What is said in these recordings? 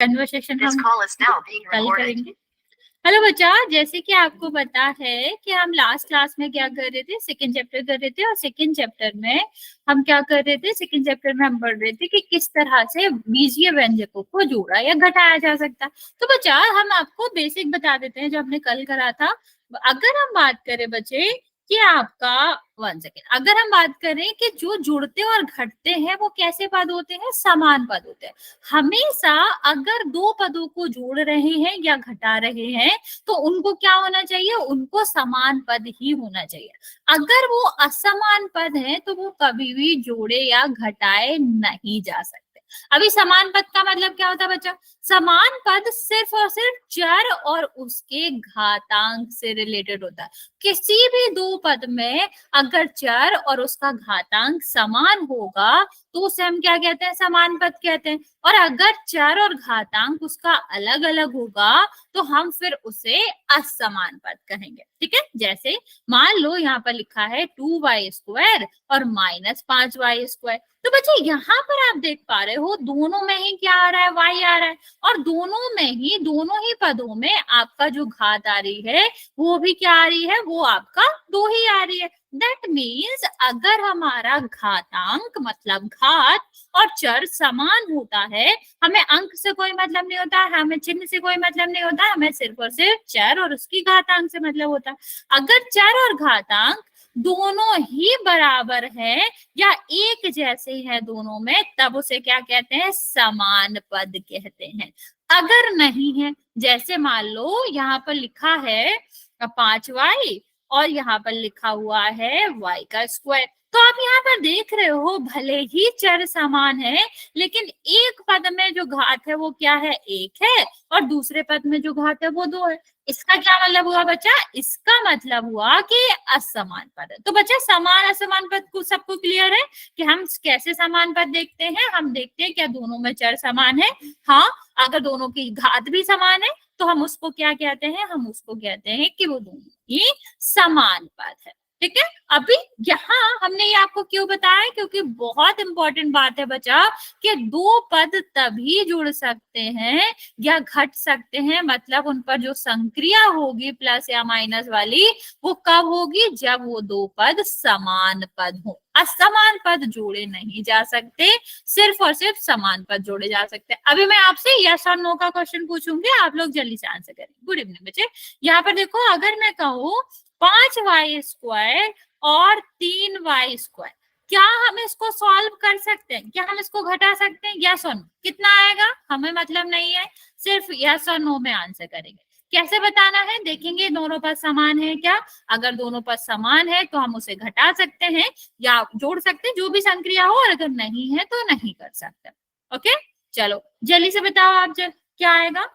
Conversation हम कल करेंगे। हेलो बच्चा, जैसे कि आपको पता है कि हम लास्ट क्लास में क्या कर रहे थे, सेकंड चैप्टर कर रहे थे, और सेकंड चैप्टर में हम क्या कर रहे थे, सेकंड चैप्टर में हम पढ़ रहे थे कि किस तरह से बीजीय व्यंजकों को जोड़ा या घटाया जा सकता है। तो बच्चा हम आपको बेसिक बता देते हैं जो हमने कल करा था। अगर हम बात करें बच्चे कि आपका 1 सेकेंड, अगर हम बात करें कि जो जुड़ते और घटते हैं वो कैसे पद होते हैं, समान पद होते हैं। हमेशा अगर दो पदों को जोड़ रहे हैं या घटा रहे हैं तो उनको क्या होना चाहिए, उनको समान पद ही होना चाहिए। अगर वो असमान पद है तो वो कभी भी जोड़े या घटाए नहीं जा सकते। अभी समान पद का मतलब क्या होता है बच्चा, समान पद सिर्फ और सिर्फ चर और उसके घातांक से रिलेटेड होता है। किसी भी दो पद में अगर चर और उसका घातांक समान होगा तो उसे हम क्या कहते हैं, समान पद कहते हैं। और अगर चर और घातांक उसका अलग अलग होगा तो हम फिर उसे असमान पद कहेंगे। ठीक है, जैसे मान लो यहाँ पर लिखा है 2y² और -5y²। तो बच्चे यहाँ पर आप देख पा रहे हो दोनों में ही क्या आ रहा है, y आ रहा है, और दोनों ही पदों में आपका जो घात आ रही है वो भी क्या आ रही है, वो आपका 2 ही आ रही है। दैट मीन्स अगर हमारा घातांक मतलब घात और चर समान होता है, हमें अंक से कोई मतलब नहीं होता, हमें चिन्ह से कोई मतलब नहीं होता, हमें सिर्फ और सिर्फ चर और उसकी घातांक से मतलब होता है। अगर चर और घातांक दोनों ही बराबर है या एक जैसे हैं दोनों में, तब उसे क्या कहते हैं, समान पद कहते हैं। अगर नहीं है, जैसे मान लो यहाँ पर लिखा है 5y और यहाँ पर लिखा हुआ है y², तो आप यहाँ पर देख रहे हो भले ही चर समान है लेकिन एक पद में जो घात है वो क्या है, 1 है, और दूसरे पद में जो घात है वो 2 है। इसका क्या मतलब हुआ बच्चा, इसका मतलब हुआ कि असमान पद है। तो बच्चा समान असमान पद को सबको क्लियर है कि हम कैसे समान पद देखते हैं, हम देखते हैं क्या दोनों में चर समान है। हाँ, अगर दोनों की घात भी समान है तो हम उसको क्या कहते हैं, हम उसको कहते हैं कि वो दोनों ही समान पद है। ठीक है, अभी यहाँ हमने ये आपको क्यों बताया, क्योंकि बहुत इंपॉर्टेंट बात है बच्चा कि दो पद तभी जुड़ सकते हैं या घट सकते हैं, मतलब उन पर जो संक्रिया होगी प्लस या माइनस वाली वो कब होगी, जब वो दो पद समान पद हो। असमान पद जोड़े नहीं जा सकते, सिर्फ और सिर्फ समान पद जोड़े जा सकते हैं। अभी मैं आपसे यस और नो का क्वेश्चन पूछूंगी, आप लोग जल्दी से आंसर करें। गुड इवनिंग बच्चे, यहाँ पर देखो अगर मैं कहूँ 5y² और 3y², क्या हम इसको सॉल्व कर सकते हैं, क्या हम इसको घटा सकते हैं, यस और नो। कितना आएगा हमें मतलब नहीं है, सिर्फ यस और नो में आंसर करेंगे। कैसे बताना है, देखेंगे दोनों पद समान है क्या। अगर दोनों पद समान है तो हम उसे घटा सकते हैं या जोड़ सकते हैं, जो भी संक्रिया हो, और अगर नहीं है तो नहीं कर सकते। ओके, चलो जल्दी से बताओ आप क्या आएगा।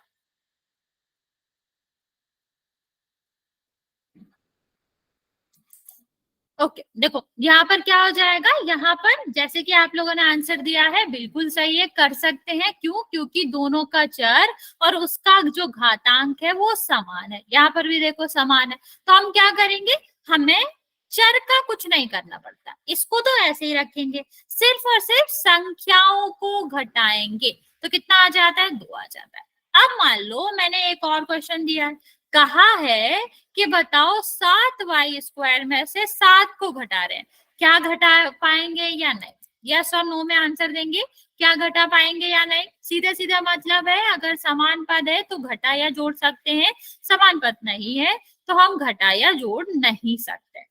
ओके देखो यहाँ पर क्या हो जाएगा, यहाँ पर जैसे कि आप लोगों ने आंसर दिया है बिल्कुल सही है, कर सकते हैं। क्यों, क्योंकि दोनों का चर और उसका जो घातांक है वो समान है। यहाँ पर भी देखो समान है, तो हम क्या करेंगे, हमें चर का कुछ नहीं करना पड़ता, इसको तो ऐसे ही रखेंगे, सिर्फ और सिर्फ संख्याओं को घटाएंगे तो कितना आ जाता है, 2 आ जाता है। अब मान लो मैंने एक और क्वेश्चन दिया है, कहा है कि बताओ 7y² में से 7 को घटा रहे हैं, क्या घटा पाएंगे या नहीं। यस और नो में आंसर देंगे, क्या घटा पाएंगे या नहीं। सीधे सीधा मतलब है, अगर समान पद है तो घटा या जोड़ सकते हैं, समान पद नहीं है तो हम घटा या जोड़ नहीं सकते।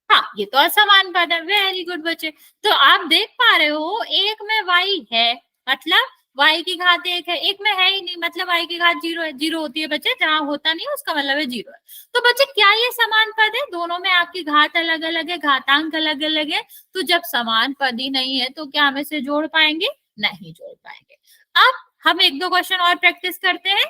हाँ, ये तो असमान पद है। वेरी गुड बच्चे, तो आप देख पा रहे हो एक में y है, मतलब y की घात 1 है, एक में है ही नहीं, मतलब y की घात 0 है। 0 होती है बच्चे, जहां होता नहीं उसका मतलब है 0 है। तो बच्चे क्या ये समान पद है, दोनों में आपकी घात अलग अलग है, घातांक अलग अलग है, तो जब समान पद ही नहीं है तो क्या हम इसे जोड़ पाएंगे, नहीं जोड़ पाएंगे। अब हम एक दो क्वेश्चन और प्रैक्टिस करते हैं।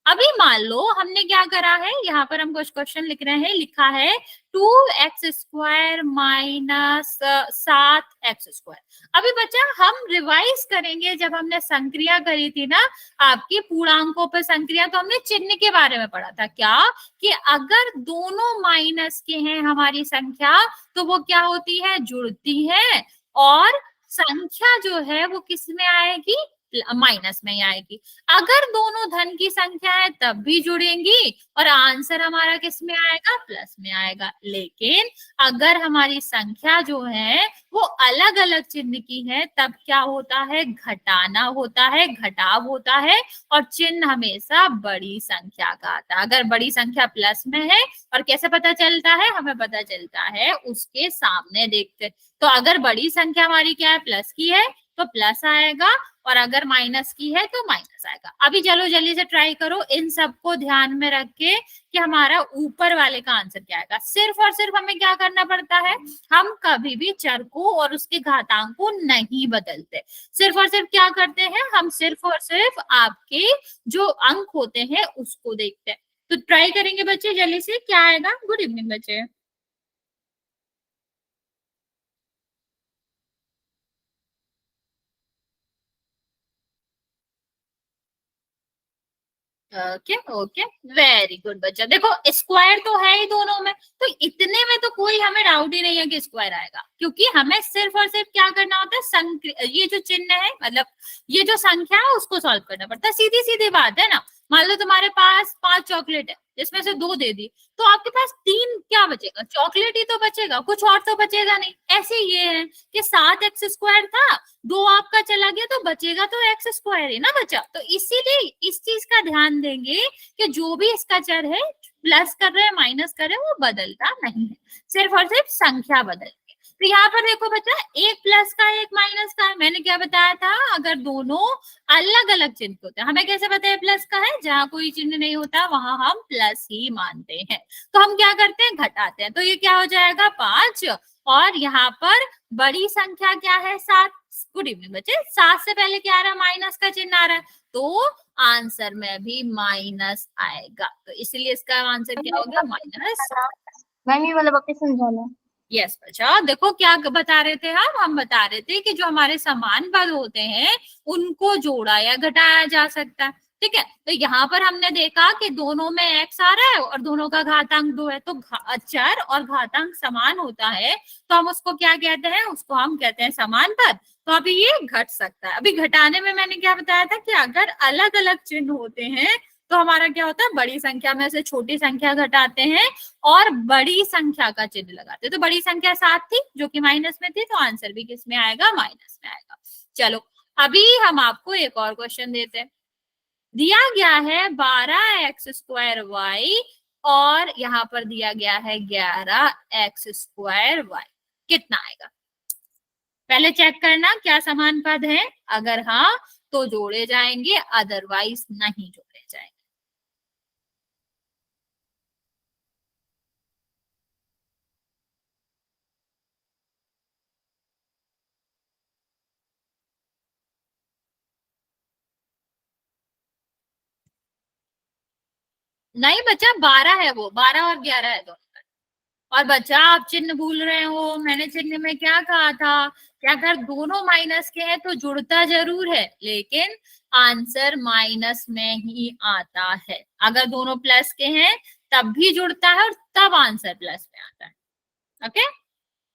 अभी मान लो हमने क्या करा है, यहाँ पर हम कुछ क्वेश्चन लिख रहे हैं, लिखा है 2x² माइनस 7x²। अभी बच्चा हम रिवाइज करेंगे, जब हमने संक्रिया करी थी ना आपकी पूर्णांकों पर संक्रिया, तो हमने चिन्ह के बारे में पढ़ा था, क्या कि अगर दोनों माइनस के हैं हमारी संख्या तो वो क्या होती है, जुड़ती है, और संख्या जो है वो किस में आएगी, माइनस में ही आएगी। अगर दोनों धन की संख्या है तब भी जुड़ेंगी और आंसर हमारा किस में आएगा, प्लस में आएगा। लेकिन अगर हमारी संख्या जो है वो अलग अलग चिन्ह की है तब क्या होता है, घटाना होता है, घटाव होता है और चिन्ह हमेशा बड़ी संख्या का आता है। अगर बड़ी संख्या प्लस में है, और कैसे पता चलता है, हमें पता चलता है उसके सामने देखते। तो अगर बड़ी संख्या हमारी क्या है, प्लस की है तो प्लस आएगा, और अगर माइनस की है तो माइनस आएगा। अभी चलो जल्दी से ट्राई करो इन सबको ध्यान में रख के कि हमारा ऊपर वाले का आंसर क्या आएगा। सिर्फ और सिर्फ हमें क्या करना पड़ता है, हम कभी भी चर को और उसके घातांक को नहीं बदलते। सिर्फ और सिर्फ क्या करते हैं, हम सिर्फ और सिर्फ आपके जो अंक होते हैं उसको देखते हैं। तो ट्राई करेंगे बच्चे जल्दी से, क्या आएगा। गुड इवनिंग बच्चे। ओके ओके, वेरी गुड बच्चा। देखो स्क्वायर तो है ही दोनों में, तो इतने में तो कोई हमें डाउट ही नहीं है कि स्क्वायर आएगा, क्योंकि हमें सिर्फ और सिर्फ क्या करना होता है, ये जो चिन्ह है मतलब ये जो संख्या है उसको सॉल्व करना पड़ता है। सीधी सीधी बात है ना। मान लो तुम्हारे पास 5 चॉकलेट है, जिसमें से 2 दे दी, तो आपके पास 3 क्या बचेगा, चॉकलेट ही तो बचेगा, कुछ और तो बचेगा नहीं। ऐसे ये है कि 7x² था, 2 आपका चला गया तो बचेगा तो x² ही ना बचा। तो इसीलिए इस चीज का ध्यान देंगे कि जो भी इसका चर है, प्लस कर रहे हैं माइनस कर रहे हैं, वो बदलता नहीं है, सिर्फ और सिर्फ संख्या बदल। तो यहाँ पर देखो बच्चा, एक प्लस का एक माइनस का है। मैंने क्या बताया था, अगर दोनों अलग अलग चिन्ह होते हैं, हमें कैसे पता है प्लस का है, जहां कोई चिन्ह नहीं होता वहां हम प्लस ही मानते हैं। तो हम क्या करते हैं, घटाते हैं। तो ये क्या हो जाएगा, 5, और यहाँ पर बड़ी संख्या क्या है, 7। गुड इवनिंग बच्चे। 7 से पहले क्या आ रहा है, माइनस का चिन्ह आ रहा है, तो आंसर में भी माइनस आएगा। तो इसलिए इसका आंसर क्या होगा, माइनस। मैम ये वाला वाक्य समझाना। यस बच्चा। देखो क्या बता रहे थे हम बता रहे थे कि जो हमारे समान पद होते हैं उनको जोड़ा या घटाया जा सकता है। ठीक है, तो यहाँ पर हमने देखा कि दोनों में x आ रहा है और दोनों का घातांक 2 है, तो चर और घातांक समान होता है तो हम उसको क्या कहते हैं, उसको हम कहते हैं समान पद। तो अभी ये घट सकता है। अभी घटाने में मैंने क्या बताया था कि अगर अलग अलग चिन्ह होते हैं तो हमारा क्या होता है, बड़ी संख्या में से छोटी संख्या घटाते हैं और बड़ी संख्या का चिन्ह लगाते हैं। तो बड़ी संख्या 7 थी जो कि माइनस में थी, तो आंसर भी किस में आएगा, माइनस में आएगा। चलो अभी हम आपको एक और क्वेश्चन देते हैं। दिया गया है 12x² y और यहाँ पर दिया गया है 11x² y, कितना आएगा। पहले चेक करना क्या समान पद है, अगर हाँ तो जोड़े जाएंगे, अदरवाइज नहीं जोड़े जाएंगे। नहीं बच्चा, 12 है वो, 12 और 11 है दोनों। और बच्चा आप चिन्ह भूल रहे हो, मैंने चिन्ह में क्या कहा था कि अगर दोनों माइनस के हैं तो जुड़ता जरूर है, लेकिन आंसर माइनस में ही आता है। अगर दोनों प्लस के हैं तब भी जुड़ता है और तब आंसर प्लस में आता है। ओके,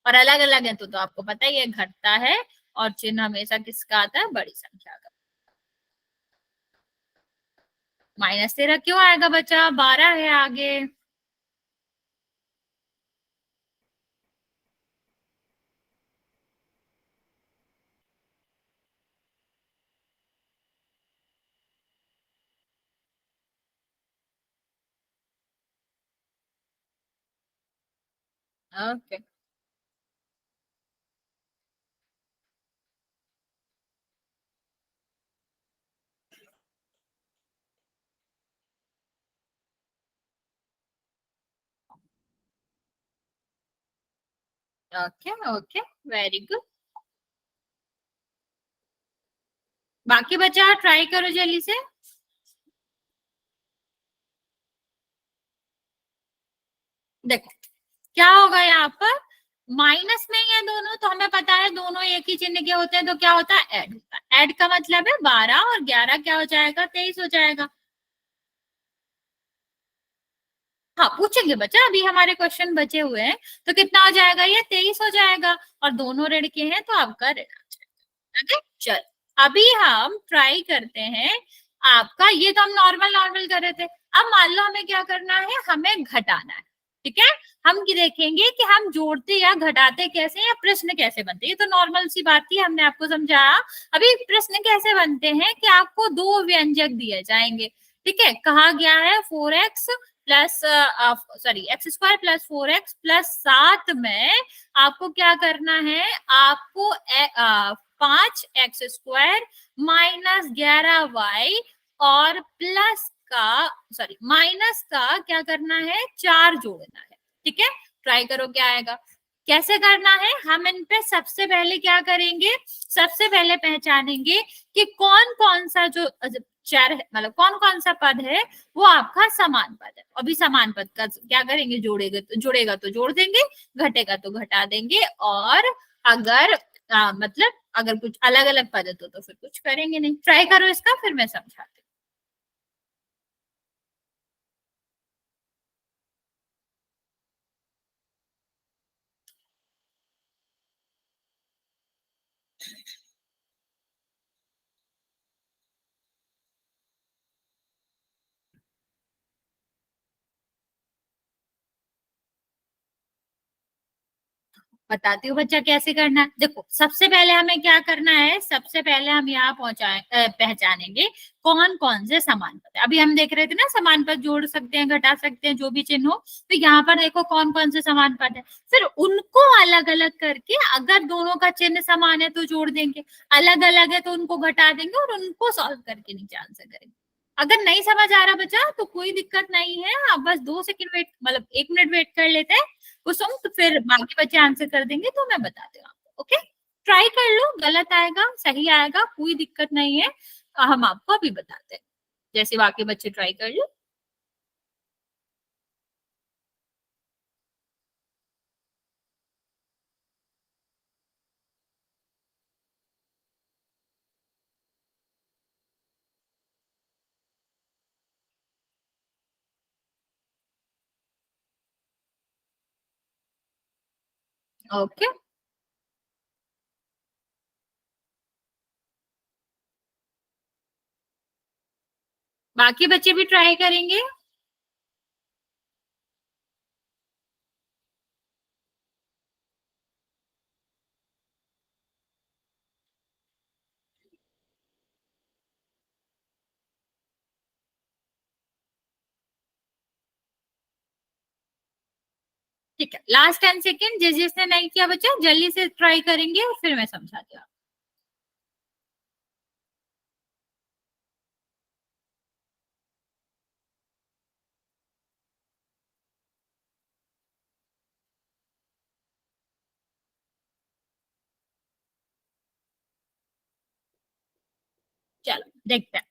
और अलग अलग है तो आपको पता ही है, घटता है और चिन्ह हमेशा किसका आता है, बड़ी संख्या का। -13 क्यों आएगा बच्चा, 12 है आगे। Okay okay okay, very good. बाकी बच्चा ट्राई करो जल्दी से। देखो क्या होगा यहाँ पर, माइनस में ही है दोनों, तो हमें पता है दोनों एक ही चिन्ह के होते हैं, तो क्या होता है, ऐड होता है। ऐड का मतलब है 12 और 11 क्या हो जाएगा, 23 हो जाएगा। हाँ पूछेंगे बच्चा, अभी हमारे क्वेश्चन बचे हुए हैं। तो कितना हो जाएगा, ये 23 हो जाएगा, और दोनों ऋण के हैं तो आपका ऋण आ जाएगा। ठीक है चल। अभी हम ट्राई करते हैं आपका, ये तो हम नॉर्मल नॉर्मल कर रहे थे, अब मान लो हमें क्या करना है, हमें घटाना है। ठीक है, हम देखेंगे कि हम जोड़ते या घटाते कैसे, या प्रश्न कैसे बनते हैं। ये तो नॉर्मल सी बात थी, हमने आपको समझाया। अभी प्रश्न कैसे बनते हैं कि आपको दो व्यंजक दिए जाएंगे। ठीक है, कहा गया है 4x plus sorry x² plus 4x plus 7 में आपको क्या करना है, आपको 5x² माइनस 11y और प्लस का सॉरी माइनस का क्या करना है, 4 जोड़ना है। ठीक है, ट्राई करो क्या आएगा। कैसे करना है, हम इन पे सबसे पहले क्या करेंगे, सबसे पहले पहचानेंगे कि कौन कौन सा जो चर मतलब कौन कौन सा पद है वो आपका समान पद है। अभी समान पद का क्या करेंगे, जुड़ेगा तो जोड़ देंगे, घटेगा तो घटा देंगे, और अगर मतलब अगर कुछ अलग अलग पद है तो फिर कुछ करेंगे नहीं। ट्राई करो इसका, फिर मैं समझाती बताती हूँ बच्चा कैसे करना है। देखो सबसे पहले हमें क्या करना है, सबसे पहले हम यहाँ पहचानेंगे कौन कौन से समान पद है। अभी हम देख रहे थे ना, समान पद जोड़ सकते हैं, घटा सकते हैं, जो भी चिन्ह हो। तो यहाँ पर देखो कौन कौन से समान पद है, फिर उनको अलग अलग करके, अगर दोनों का चिन्ह समान है तो जोड़ देंगे, अलग अलग है तो उनको घटा देंगे, और उनको सॉल्व करके नीचे आंसर करेंगे। अगर नहीं समझ आ रहा बच्चा तो कोई दिक्कत नहीं है, आप बस 2 सेकंड वेट मतलब 1 मिनट वेट कर लेते हैं कुसुम, तो फिर बाकी बच्चे आंसर कर देंगे तो मैं बताती हूँ आपको। ओके, ट्राई कर लो, गलत आएगा सही आएगा कोई दिक्कत नहीं है, हम आपको अभी बताते हैं, जैसे बाकी बच्चे ट्राई कर लो। ओके, बाकी बच्चे भी ट्राई करेंगे। ठीक है, लास्ट 10 सेकेंड, जिसने नहीं किया बच्चा जल्दी से ट्राई करेंगे और फिर मैं समझाती हूँ। चलो देखते हैं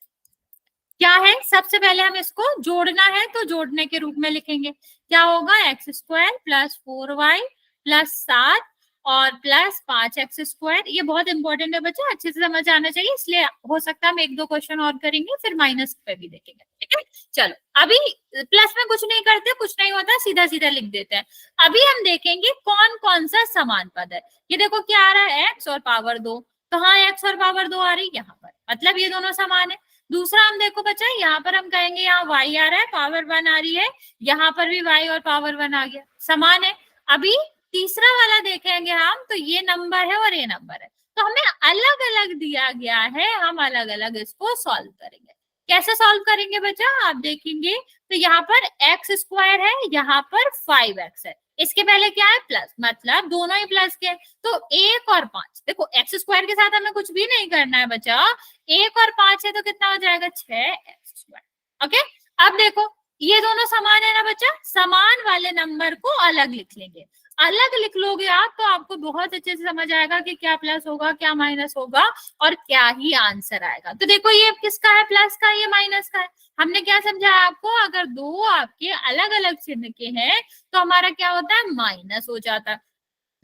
क्या है। सबसे पहले हम इसको जोड़ना है तो जोड़ने के रूप में लिखेंगे, क्या होगा, x² प्लस 4y प्लस 7 और प्लस 5x²। ये बहुत इंपॉर्टेंट है बच्चा, अच्छे से समझ आना चाहिए, इसलिए हो सकता है हम 1-2 क्वेश्चन और करेंगे, फिर माइनस पे भी देखेंगे। ठीक है, चलो अभी प्लस में कुछ नहीं करते, कुछ नहीं होता, सीधा सीधा लिख देते हैं। अभी हम देखेंगे कौन कौन सा समान पद है। ये देखो क्या आ रहा है, x और पावर 2, तो हाँ x और पावर 2 आ रही यहाँ पर, मतलब ये दोनों समान है। दूसरा हम देखो बच्चा, यहाँ पर हम कहेंगे यहाँ y आ रहा है, पावर 1 आ रही है, यहाँ पर भी y और पावर 1 आ गया, समान है। अभी तीसरा वाला देखेंगे हम, तो ये नंबर है और ये नंबर है, तो हमें अलग अलग दिया गया है, हम अलग अलग इसको सॉल्व करेंगे। कैसे सॉल्व करेंगे बच्चा, आप देखेंगे तो यहाँ पर x² है, यहाँ पर 5x है, इसके पहले क्या है प्लस, मतलब दोनों ही प्लस के, तो 1 और 5, देखो x² के साथ हमें कुछ भी नहीं करना है बच्चा, 1 और 5 है तो कितना हो जाएगा, 6x²। ओके, अब देखो ये दोनों समान है ना बच्चा, समान वाले नंबर को अलग लिख लेंगे। अलग लिख लोगे आप तो आपको बहुत अच्छे से समझ आएगा कि क्या प्लस होगा क्या माइनस होगा और क्या ही आंसर आएगा। तो देखो ये किसका है, प्लस का, ये माइनस का है। हमने क्या समझाया आपको, अगर दो आपके अलग अलग चिन्ह के हैं तो हमारा क्या होता है, माइनस हो जाता है।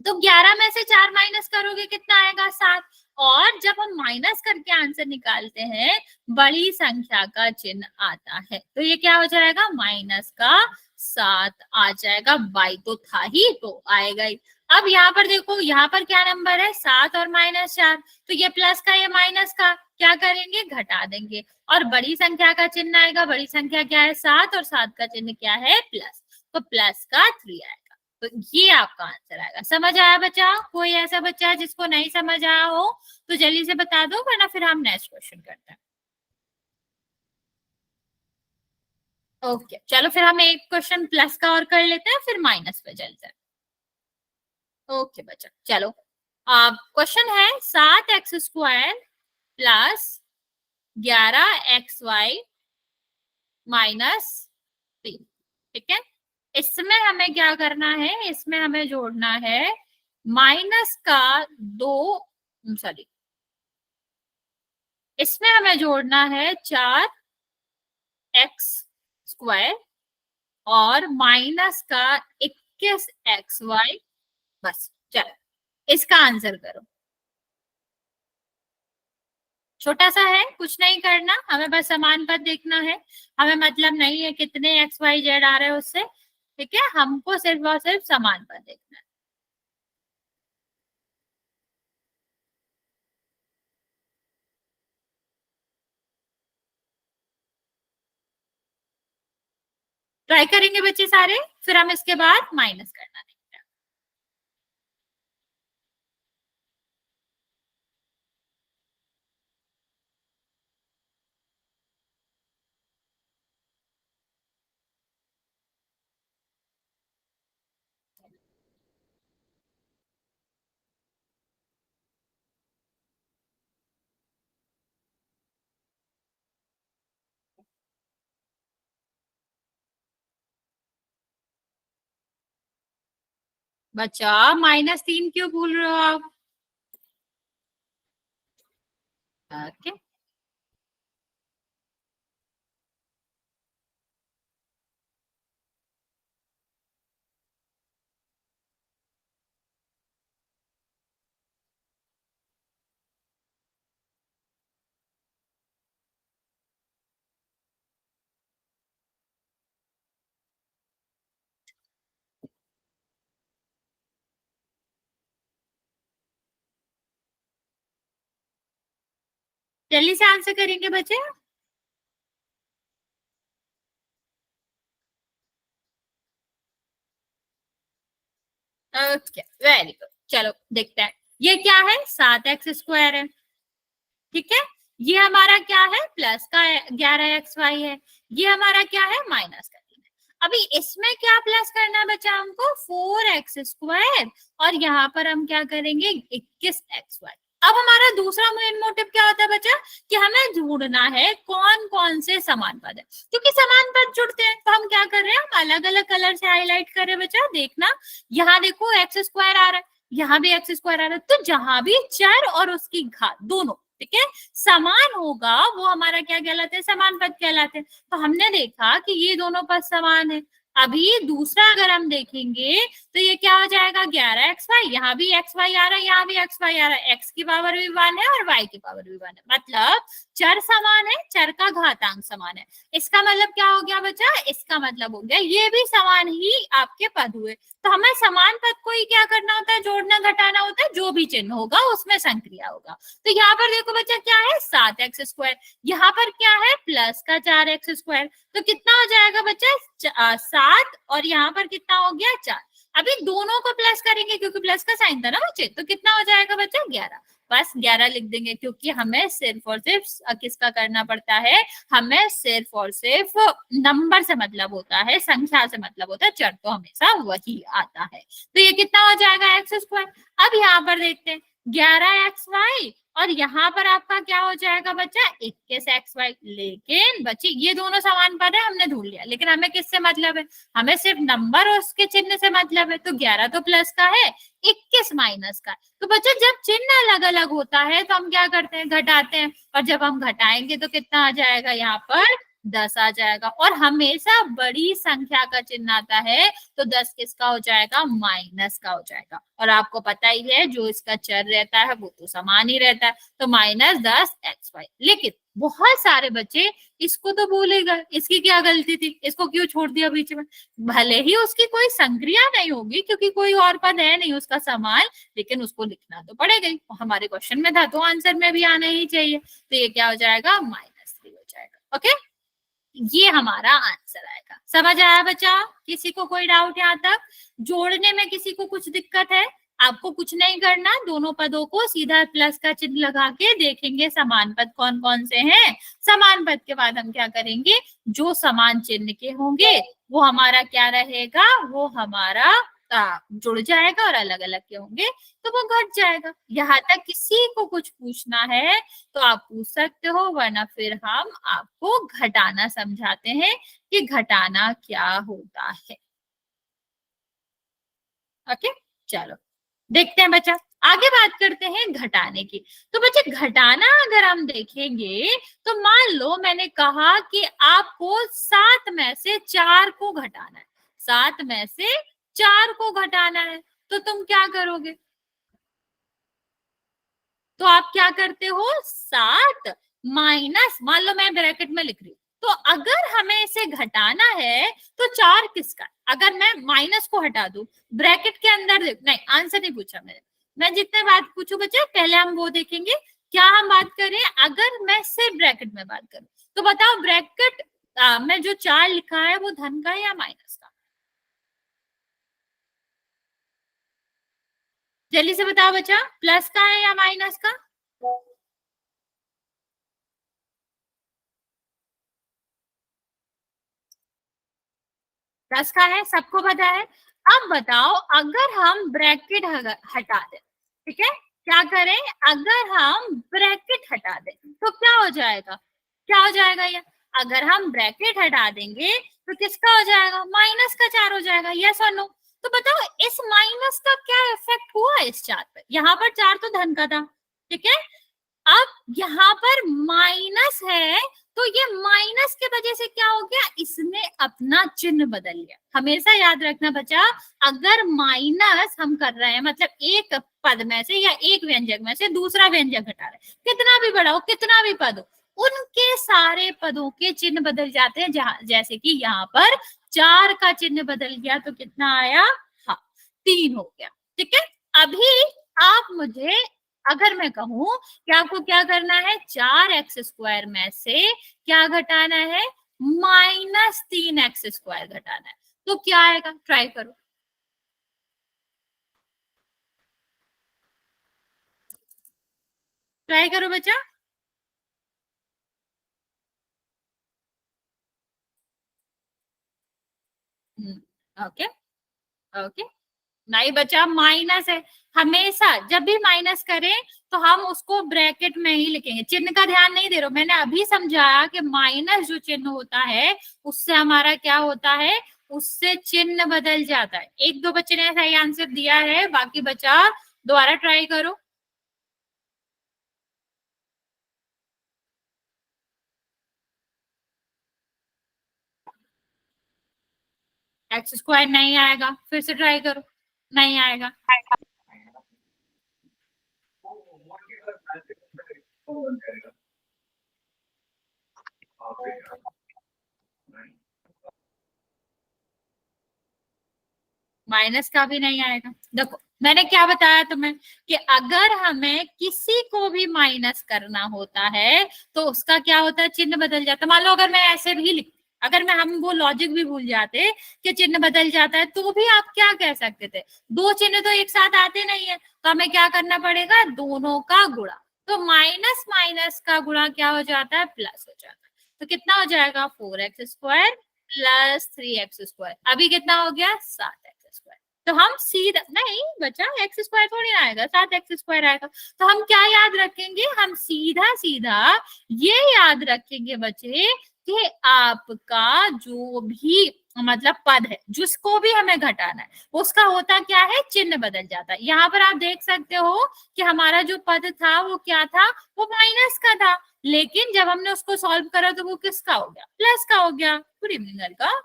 तो 11 में से 4 माइनस करोगे कितना आएगा, 7। और जब हम माइनस करके आंसर निकालते हैं, बड़ी संख्या का चिन्ह आता है, तो ये क्या हो जाएगा, -का 7 आ जाएगा। बाई तो था ही तो आएगा ही। अब यहाँ पर देखो, यहाँ पर क्या नंबर है 7 और -4, तो ये प्लस का ये माइनस का क्या करेंगे, घटा देंगे, और बड़ी संख्या का चिन्ह आएगा, बड़ी संख्या क्या है 7, और 7 का चिन्ह क्या है प्लस, तो प्लस का 3 आएगा। तो ये आपका आंसर आएगा। समझ आया बच्चा? कोई ऐसा बच्चा है जिसको नहीं समझ आया हो तो जल्दी से बता दो, वरना फिर हम नेक्स्ट क्वेश्चन करते हैं। ओके चलो, फिर हम एक क्वेश्चन प्लस का और कर लेते हैं, फिर माइनस पे चलते हैं। ओके बच्चा चलो, क्वेश्चन है 7x² प्लस 11xy -3। ठीक है, इसमें हमें क्या करना है, इसमें हमें जोड़ना है माइनस का 2, सॉरी, इसमें हमें जोड़ना है 4x² और माइनस का 21xy। बस चलो, इसका आंसर करो। छोटा सा है, कुछ नहीं करना, हमें बस समान पद देखना है, हमें मतलब नहीं है कितने XYZ आ रहे हैं उससे। ठीक है, हमको सिर्फ और सिर्फ समान पद देखना है। ट्राई करेंगे बच्चे सारे, फिर हम इसके बाद माइनस करना देखते हैं। बच्चा -3 क्यों भूल रहे हो आप? ओके, जल्दी से आंसर करेंगे बच्चे। ओके वेरी गुड, चलो देखते हैं। ये क्या है, 7x² है। ठीक है, ये हमारा क्या है, प्लस का 11xy है। ये हमारा क्या है, माइनस का 3 है। अभी इसमें क्या प्लस करना है बच्चा, हमको 4x², और यहाँ पर हम क्या करेंगे 21xy। अब हमारा दूसरा मेन मोटिव क्या होता है बच्चा, कि हमें ढूंढना है कौन कौन से समान पद है, क्योंकि समान पद जुड़ते हैं तो हम क्या कर रहे हैं, हम अलग अलग कलर से हाईलाइट कर रहे हैं। बच्चा देखना, यहाँ देखो x² आ रहा है, यहाँ भी x² आ रहा है, तो जहां भी चर और उसकी घात दोनों ठीक है समान होगा, वो हमारा क्या कहलाते हैं, समान पद कहलाते हैं। तो हमने देखा कि ये दोनों पद समान है। अभी दूसरा अगर हम देखेंगे तो ये क्या हो जाएगा, 11xy, यहाँ भी xy आ रहा है, यहाँ भी xy आ रहा है, x की पावर भी 1 है और y की पावर भी 1 है, मतलब चर समान है, चर का घातांक समान है। इसका मतलब क्या हो गया बच्चा, इसका मतलब हो गया ये भी समान ही आपके पद हुए। तो हमें समान पद को ही क्या करना होता है, जोड़ना घटाना होता है, जो भी चिन्ह होगा उसमें संक्रिया होगा। तो यहाँ पर देखो बच्चा क्या है, 7x², यहाँ पर क्या है प्लस का 4x², तो कितना हो जाएगा बच्चा 7, और यहाँ पर कितना हो गया 4। अभी दोनों को प्लस करेंगे क्योंकि प्लस का साइन था ना बच्चे, तो कितना हो जाएगा बच्चा 11। बस 11 लिख देंगे, क्योंकि हमें सिर्फ और सिर्फ किसका करना पड़ता है, हमें सिर्फ और सिर्फ नंबर से मतलब होता है, संख्या से मतलब होता है, चर तो हमेशा वही आता है। तो ये कितना हो जाएगा x²। अब यहाँ पर देखते हैं 11xy, और यहाँ पर आपका क्या हो जाएगा बच्चा 21xy। लेकिन बच्चे ये दोनों समान पद है, हमने ढूंढ लिया, लेकिन हमें किससे मतलब है, हमें सिर्फ नंबर और उसके चिन्ह से मतलब है। तो 11 तो प्लस का है, 21 माइनस का। तो बच्चा जब चिन्ह अलग अलग होता है तो हम क्या करते हैं, घटाते हैं, और जब हम घटाएंगे तो कितना आ जाएगा, यहाँ पर 10 आ जाएगा। और हमेशा बड़ी संख्या का चिन्ह आता है तो 10 किसका हो जाएगा, माइनस का हो जाएगा। और आपको पता ही है जो इसका चर रहता है वो तो समान ही रहता है, तो -10xy। लेकिन बहुत सारे बच्चे इसको तो भूलेगा, इसकी क्या गलती थी, इसको क्यों छोड़ दिया बीच में। भले ही उसकी कोई संक्रिया नहीं होगी क्योंकि कोई और पद है नहीं उसका समान, लेकिन उसको लिखना तो पड़ेगा ही, हमारे क्वेश्चन में था तो आंसर में भी आना ही चाहिए। तो ये क्या हो जाएगा, -3 हो जाएगा। ओके, ये हमारा आंसर आएगा। समझ आया बच्चा, किसी को कोई डाउट यहाँ तक, जोड़ने में किसी को कुछ दिक्कत है? आपको कुछ नहीं करना, दोनों पदों को सीधा प्लस का चिन्ह लगा के देखेंगे समान पद कौन कौन से हैं। समान पद के बाद हम क्या करेंगे, जो समान चिन्ह के होंगे वो हमारा क्या रहेगा, वो हमारा जुड़ जाएगा, और अलग अलग के होंगे तो वो घट जाएगा। यहाँ तक किसी को कुछ पूछना है तो आप पूछ सकते हो, वरना फिर हम आपको घटाना समझाते हैं कि घटाना क्या होता है। ओके, चलो देखते हैं बच्चा, आगे बात करते हैं घटाने की। तो बच्चे घटाना अगर हम देखेंगे तो मान लो मैंने कहा कि आपको 7 में से 4 को घटाना है, 7 में से 4 को घटाना है, तो तुम क्या करोगे? तो आप क्या करते हो, 7 माइनस, मान लो मैं ब्रैकेट में लिख रही हूँ, तो अगर हमें इसे घटाना है तो 4 किसका, अगर मैं माइनस को हटा दूं, ब्रैकेट के अंदर नहीं, आंसर नहीं पूछा मैंने, मैं जितने बात पूछू बच्चे पहले हम वो देखेंगे। क्या हम बात करें, अगर मैं सिर्फ ब्रैकेट में बात करूं तो बताओ ब्रैकेट में जो 4 लिखा है वो धन का है या माइनस का? जल्दी से बताओ बच्चा, प्लस का है या माइनस का? प्लस का है, सबको पता है। अब बताओ अगर हम ब्रैकेट हटा दें, ठीक है, क्या करें, अगर हम ब्रैकेट हटा दें तो क्या हो जाएगा, क्या हो जाएगा ये, अगर हम ब्रैकेट हटा देंगे तो किसका हो जाएगा, -4 हो जाएगा, यस और नो। तो बताओ इस माइनस का क्या इफेक्ट हुआ इस 4 पर, यहाँ पर 4 तो धन का था, ठीक है, अब यहाँ पर माइनस है, तो ये माइनस के वजह से क्या हो गया, इसने अपना चिन्ह बदल लिया। हमेशा याद रखना बच्चा, अगर माइनस हम कर रहे हैं मतलब एक पद में से या एक व्यंजक में से दूसरा व्यंजक हटा रहे हैं, कितना भी बड़ा हो कितना भी पद हो, उनके सारे पदों के चिन्ह बदल जाते हैं। जहां जैसे कि यहाँ पर 4 का चिन्ह बदल गया तो कितना आया, हाँ 3 हो गया, ठीक है। अभी आप मुझे, अगर मैं कहूं कि आपको क्या करना है, 4x² में से क्या घटाना है, -3x² घटाना है, तो क्या आएगा, ट्राई करो, ट्राई करो बच्चा। ओके, ओके, नहीं बच्चा, माइनस है, हमेशा जब भी माइनस करें तो हम उसको ब्रैकेट में ही लिखेंगे, चिन्ह का ध्यान नहीं दे रहे हो, मैंने अभी समझाया कि माइनस जो चिन्ह होता है उससे हमारा क्या होता है, उससे चिन्ह बदल जाता है। एक दो बच्चे ने सही आंसर दिया है, बाकी बचा दोबारा ट्राई करो। x² नहीं आएगा, फिर से ट्राई करो, नहीं आएगा। माइनस का भी नहीं आएगा। देखो मैंने क्या बताया तुम्हें कि अगर हमें किसी को भी माइनस करना होता है तो उसका क्या होता है, चिन्ह बदल जाता है। मान लो अगर मैं ऐसे भी लिख, अगर मैं हम वो लॉजिक भी भूल जाते कि चिन्ह बदल जाता है, तो भी आप क्या कह सकते थे, दो चिन्ह तो एक साथ आते नहीं है, तो हमें क्या करना पड़ेगा, दोनों का गुणा। तो माइनस माइनस का गुणा क्या हो जाता है, प्लस हो जाता है। तो कितना हो जाएगा, 4x² + 3x²। अभी कितना हो गया, 7x²। तो हम सीधा, नहीं बचा x² थोड़ी ना आएगा, 7x² आएगा। तो हम क्या याद रखेंगे, हम सीधा सीधा ये याद रखेंगे बच्चे कि आपका जो भी मतलब पद है जिसको भी हमें घटाना है उसका होता क्या है, चिन्ह बदल जाता है। यहाँ पर आप देख सकते हो कि हमारा जो पद था वो क्या था, वो माइनस का था, लेकिन जब हमने उसको सॉल्व करा तो वो किसका हो गया, प्लस का हो गया। गुड इवनिंग का,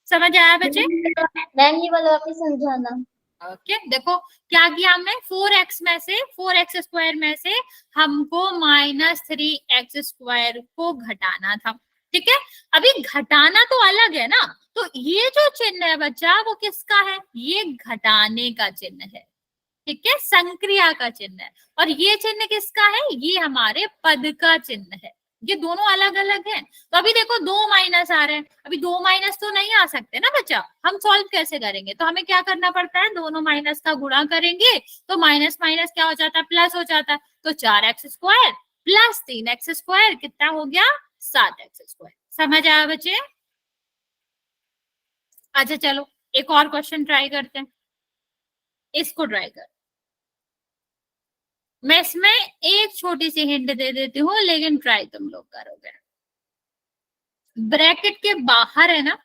समझ आया बच्चे? मैम ये वाला वापस समझाना। ओके देखो क्या किया हमने, 4x में से 4x² में से हमको -3x² को घटाना था। ठीक है, अभी घटाना तो अलग है ना, तो ये जो चिन्ह है बच्चा वो किसका है, ये घटाने का चिन्ह है। ठीक है, संक्रिया का चिन्ह है। और ये चिन्ह किसका है, ये हमारे पद का चिन्ह है। ये दोनों अलग अलग हैं। तो अभी देखो दो माइनस आ रहे हैं, अभी दो माइनस तो नहीं आ सकते ना बच्चा, हम सॉल्व कैसे करेंगे, तो हमें क्या करना पड़ता है, दोनों माइनस का गुणा करेंगे तो माइनस माइनस क्या हो जाता है, प्लस हो जाता है। तो 4x² प्लस 3x² कितना हो गया, 7x²। समझ आया बच्चे। अच्छा चलो एक और क्वेश्चन ट्राई करते हैं, इसको ट्राई कर। मैं इसमें एक छोटी सी हिंट दे देती हूँ, लेकिन ट्राई तुम लोग करोगे। ब्रैकेट के बाहर है ना,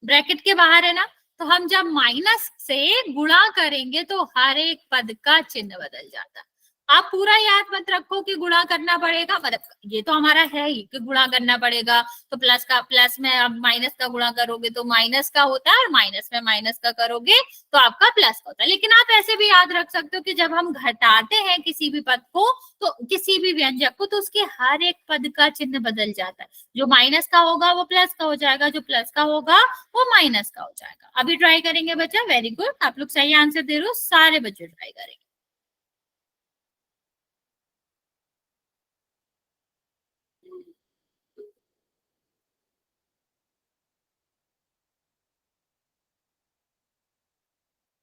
ब्रैकेट के बाहर है ना, तो हम जब माइनस से गुणा करेंगे तो हर एक पद का चिन्ह बदल जाता है। आप पूरा याद मत रखो कि गुणा करना पड़ेगा, मतलब ये तो हमारा है ही कि गुणा करना पड़ेगा, तो प्लस का प्लस में अब माइनस का गुणा करोगे तो माइनस का होता है, और माइनस में माइनस का करोगे तो आपका प्लस का होता है। लेकिन आप ऐसे भी याद रख सकते हो कि जब हम घटाते हैं किसी भी पद को, तो किसी भी व्यंजक को, तो उसके हर एक पद का चिन्ह बदल जाता है। जो माइनस का होगा वो प्लस का हो जाएगा, जो प्लस का होगा वो माइनस का हो जाएगा। अभी ट्राई करेंगे बच्चा, वेरी गुड, आप लोग सही आंसर दे रहे हो, सारे बच्चे ट्राई करेंगे।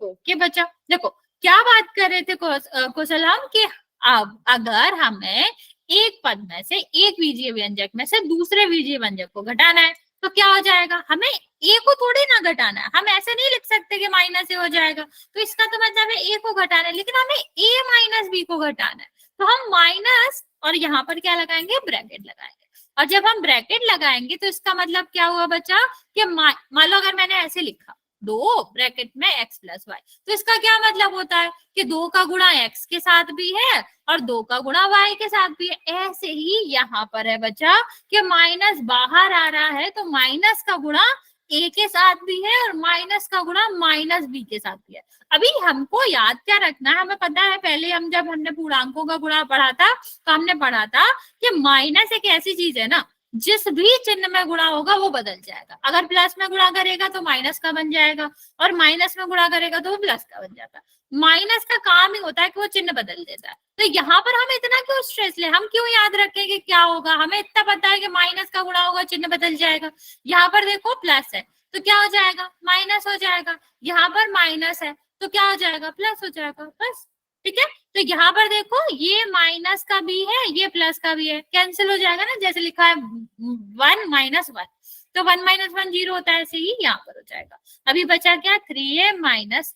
ओके बच्चा देखो क्या बात कर रहे थे कौशल हम, कि अब अगर हमें एक पद में से, एक बीजीय व्यंजक में से दूसरे बीजीय व्यंजक को घटाना है तो क्या हो जाएगा, हमें ए को थोड़ी ना घटाना है, हम ऐसे नहीं लिख सकते कि माइनस ए हो जाएगा। तो इसका तो मतलब है ए को घटाना है, लेकिन हमें ए माइनस बी को घटाना है। तो हम माइनस और यहाँ पर क्या लगाएंगे, ब्रैकेट लगाएंगे। और जब हम ब्रैकेट लगाएंगे तो इसका मतलब क्या हुआ बच्चा, कि मान लो अगर मैंने ऐसे लिखा, दो ब्रैकेट में x+y, तो इसका क्या मतलब होता है कि दो का गुणा x के साथ भी है और दो का गुणा y के साथ भी है। ऐसे ही यहाँ पर है बच्चा कि माइनस बाहर आ रहा है तो माइनस का गुणा a के साथ भी है और माइनस का गुणा माइनस b के साथ भी है। अभी हमको याद क्या रखना है, हमें पता है पहले हम जब हमने पूर्णांकों का गुणा पढ़ा था तो हमने पढ़ा था कि माइनस एक ऐसी चीज है ना, जिस भी चिन्ह में गुणा होगा वो बदल जाएगा। अगर प्लस में गुणा करेगा तो माइनस का बन जाएगा, और माइनस में गुणा करेगा तो वो प्लस का बन जाता है। माइनस का काम ही होता है कि वो चिन्ह बदल देता है। तो यहाँ पर हम इतना क्यों स्ट्रेस ले, हम क्यों याद रखें कि क्या होगा, हमें इतना पता है कि माइनस का गुणा होगा चिन्ह बदल जाएगा। यहाँ पर देखो प्लस है तो क्या हो जाएगा, माइनस हो जाएगा। यहाँ पर माइनस है तो क्या हो जाएगा, प्लस हो जाएगा, बस। ठीक है, तो यहाँ पर देखो ये माइनस का भी है, ये प्लस का भी है, कैंसिल हो जाएगा ना, जैसे लिखा है 1 - 1, तो 1 - 1 0 होता है, ऐसे ही यहाँ पर हो जाएगा। अभी बचा क्या, 3a - 3,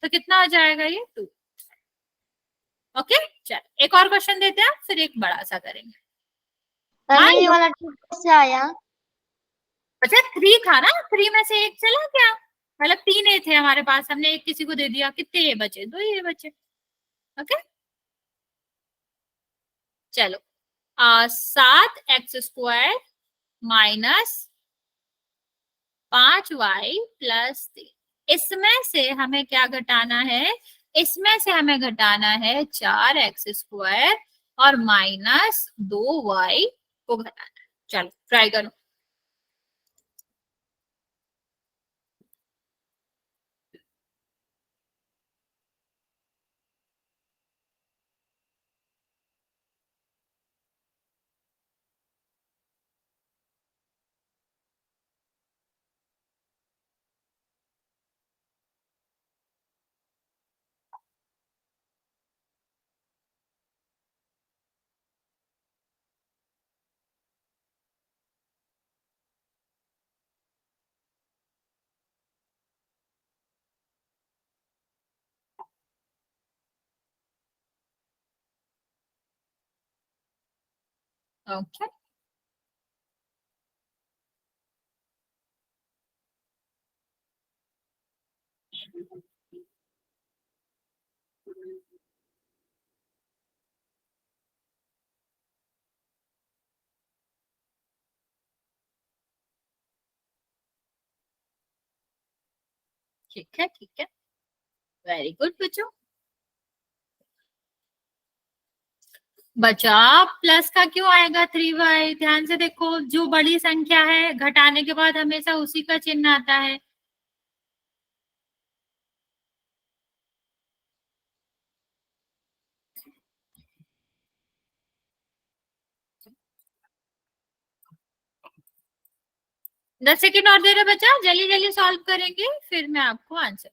तो कितना हो जाएगा ये 2। ओके चल एक और क्वेश्चन देते हैं, फिर एक बड़ा सा करेंगे। हाँ मैम ये वाला टू कैसे आया? अच्छा 3 था ना, 3 में से एक चला क्या, मतलब 3 ए थे हमारे पास, हमने एक किसी को दे दिया, कितने ये बचे, 2 ये बचे। ओके चलो 7x² माइनस 5y+3, इसमें से हमें क्या घटाना है, इसमें से हमें घटाना है 4x² और -2y को घटाना है। चलो ट्राई करो। ओके ठीक है ठीक है। वेरी गुड बच्चों। बचा प्लस का क्यों आएगा 3y? ध्यान से देखो, जो बड़ी संख्या है घटाने के बाद हमेशा उसी का चिन्ह आता है। दस सेकेंड और दे रहे बच्चा, जल्दी जल्दी सॉल्व करेंगे फिर मैं आपको आंसर।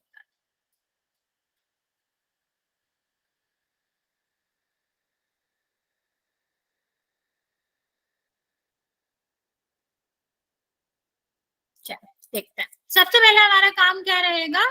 चलो देखते हैं। सबसे पहले हमारा काम क्या रहेगा,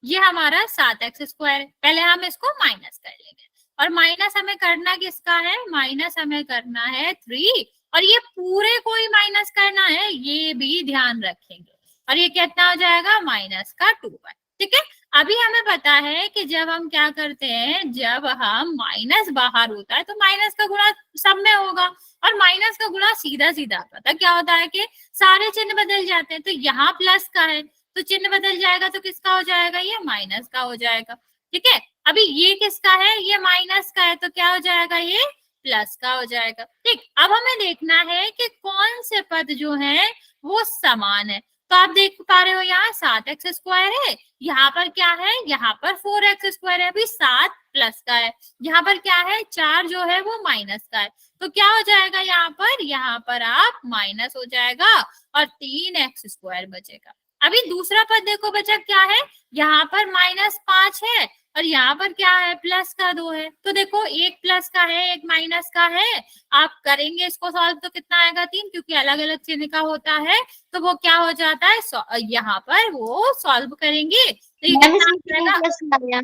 ये हमारा 7x² है, पहले हम इसको माइनस कर लेंगे। और माइनस हमें करना किसका है, माइनस हमें करना है 3, और ये पूरे को ही माइनस करना है, ये भी ध्यान रखेंगे। और ये कितना हो जाएगा, माइनस का 2y। ठीक है, अभी हमें पता है कि जब हम क्या करते हैं, जब हम माइनस बाहर होता है तो माइनस का गुणा सब में होगा, और माइनस का गुणा सीधा सीधा पता क्या होता है कि सारे चिन्ह बदल जाते हैं। तो यहाँ प्लस का है तो चिन्ह बदल जाएगा, तो किसका हो जाएगा, ये माइनस का हो जाएगा। ठीक है, अभी ये किसका है, ये माइनस का है, तो क्या हो जाएगा, ये प्लस का हो जाएगा। ठीक, अब हमें देखना है कि कौन से पद जो है वो समान है। तो आप देख पा रहे हो, यहाँ 7x² है, यहाँ पर क्या है, यहाँ पर 4x² है। अभी 7 प्लस का है, यहाँ पर क्या है, 4 जो है वो माइनस का है। तो क्या हो जाएगा, यहाँ पर आप माइनस हो जाएगा और 3x² बचेगा। अभी दूसरा पद देखो बचा क्या है, यहाँ पर -5 है और यहाँ पर क्या है, प्लस का 2 है। तो देखो, एक प्लस का है एक माइनस का है, आप करेंगे इसको सॉल्व तो कितना आएगा, 3, क्योंकि अलग अलग चिन्ह का होता है। तो वो क्या हो जाता है, यहाँ पर वो सॉल्व करेंगे तो ये कितना आएगा।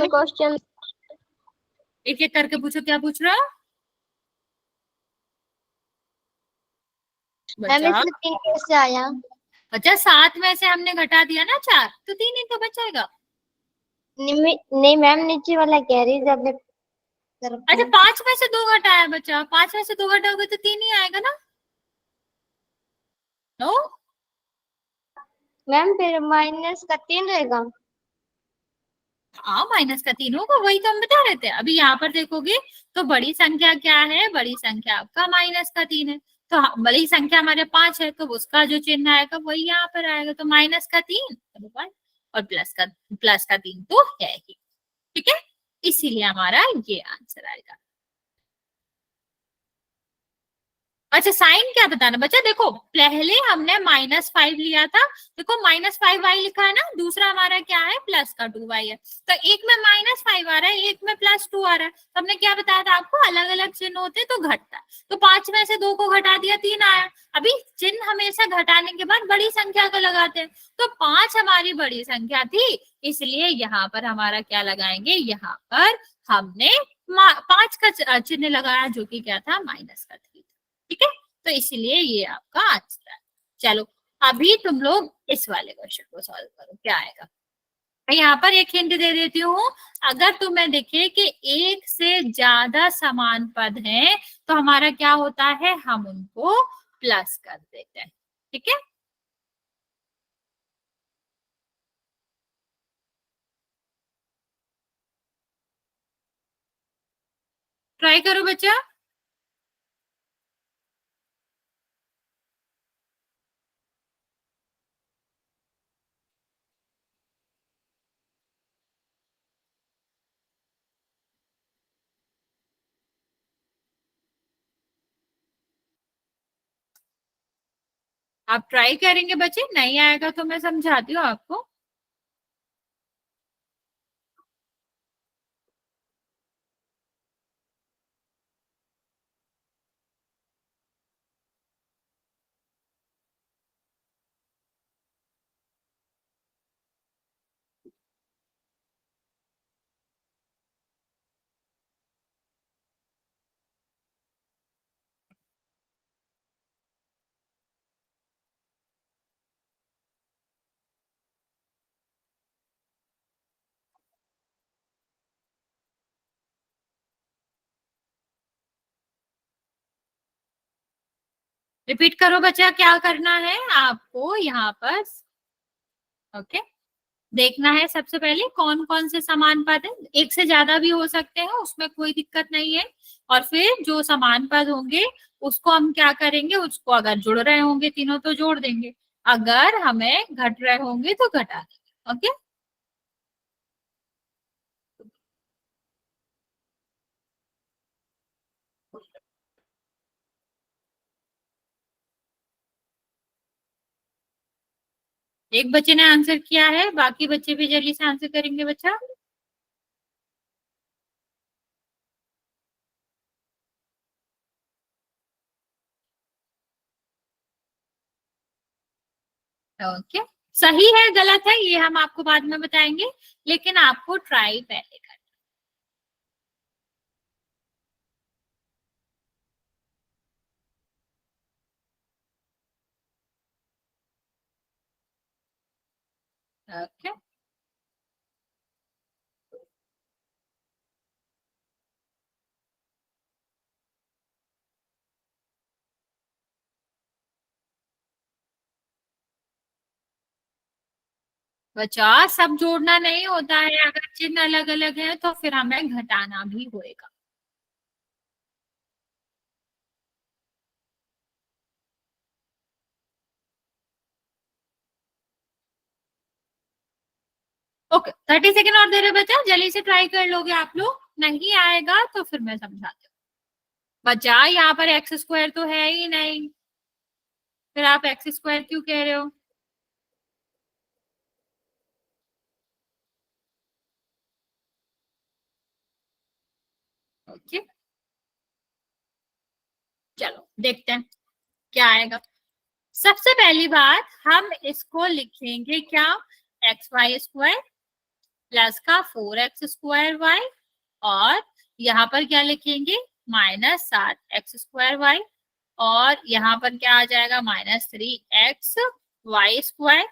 क्वेश्चन एक एक करके पूछो, क्या पूछ रहे हो बच्चा? कैसे आया? बच्चा 7 में से हमने घटा दिया ना 4, तो 3 ही तो बचेगा। नहीं मैम, नीचे वाला कह रही है जब अच्छा, 5 में से 2 घटाया बच्चा, 5 में से 2 घटाओगे तो 3 ही आएगा ना। नो, मैम फिर माइनस का 3 रहेगा। हाँ माइनस का 3 होगा, वही तो हम बता रहे थे। अभी यहाँ पर देखोगे तो बड़ी संख्या क्या है, बड़ी संख्या आपका माइनस का 3 है। तो बड़ी संख्या हमारे 5 है, तो उसका जो चिन्ह आएगा वही यहाँ पर आएगा। तो माइनस का 3 और प्लस का 3 तो है ही। ठीक है, इसीलिए हमारा ये आंसर आएगा। अच्छा, साइन क्या बताना बच्चा, देखो पहले हमने -5 लिया था, देखो -5y लिखा है ना, दूसरा हमारा क्या है, प्लस का 2y है। तो एक में -5 आ रहा है, एक में +2 आ रहा है। तो हमने क्या बताया था आपको, अलग अलग चिन्ह होते तो घटता है। तो 5 में से 2 को घटा दिया, 3 आया। अभी चिन्ह हमेशा घटाने के बाद बड़ी संख्या को लगाते हैं, तो 5 हमारी बड़ी संख्या थी, इसलिए यहाँ पर हमारा क्या लगाएंगे, यहाँ पर हमने 5 का चिन्ह लगाया, जो कि क्या था, माइनस का 3। ठीक है, तो इसीलिए ये आपका आंसर है। चलो, अभी तुम लोग इस वाले क्वेश्चन को सॉल्व करो, क्या आएगा। मैं यहाँ पर एक हिंट दे देती हूँ, अगर तुम्हें दिखे कि एक से ज्यादा समान पद हैं तो हमारा क्या होता है, हम उनको प्लस कर देते हैं। ठीक है, ट्राई करो बच्चा। आप ट्राई करेंगे बच्चे, नहीं आएगा तो मैं समझाती हूँ आपको। रिपीट करो बच्चा, क्या करना है आपको यहाँ पर। ओके, देखना है सबसे पहले कौन कौन से समान पद है, एक से ज्यादा भी हो सकते हैं, उसमें कोई दिक्कत नहीं है। और फिर जो समान पद होंगे उसको हम क्या करेंगे, उसको अगर जुड़ रहे होंगे तीनों तो जोड़ देंगे, अगर हमें घट रहे होंगे तो घटा देंगे। ओके, एक बच्चे ने आंसर किया है, बाकी बच्चे भी जल्दी से आंसर करेंगे बच्चा। ओके, सही है गलत है ये हम आपको बाद में बताएंगे, लेकिन आपको ट्राई पहले करना। ओके, बच्चा सब जोड़ना नहीं होता है, अगर चिन्ह अलग अलग है तो फिर हमें घटाना भी होएगा। ओके, 30 सेकेंड और दे रहे बच्चा, जल्दी से ट्राई कर लोगे आप लोग, नहीं आएगा तो फिर मैं समझाती हूँ। बच्चा यहाँ पर एक्स स्क्वायर तो है ही नहीं, फिर आप एक्स स्क्वायर क्यों कह रहे हो? ओके, चलो देखते हैं क्या आएगा। सबसे पहली बात हम इसको लिखेंगे क्या, एक्स वाई स्क्वायर प्लस का 4x स्क्वायर वाई, और यहाँ पर क्या लिखेंगे, -7x स्क्वायर वाई, और यहाँ पर क्या आ जाएगा, -3x वाई स्क्वायर,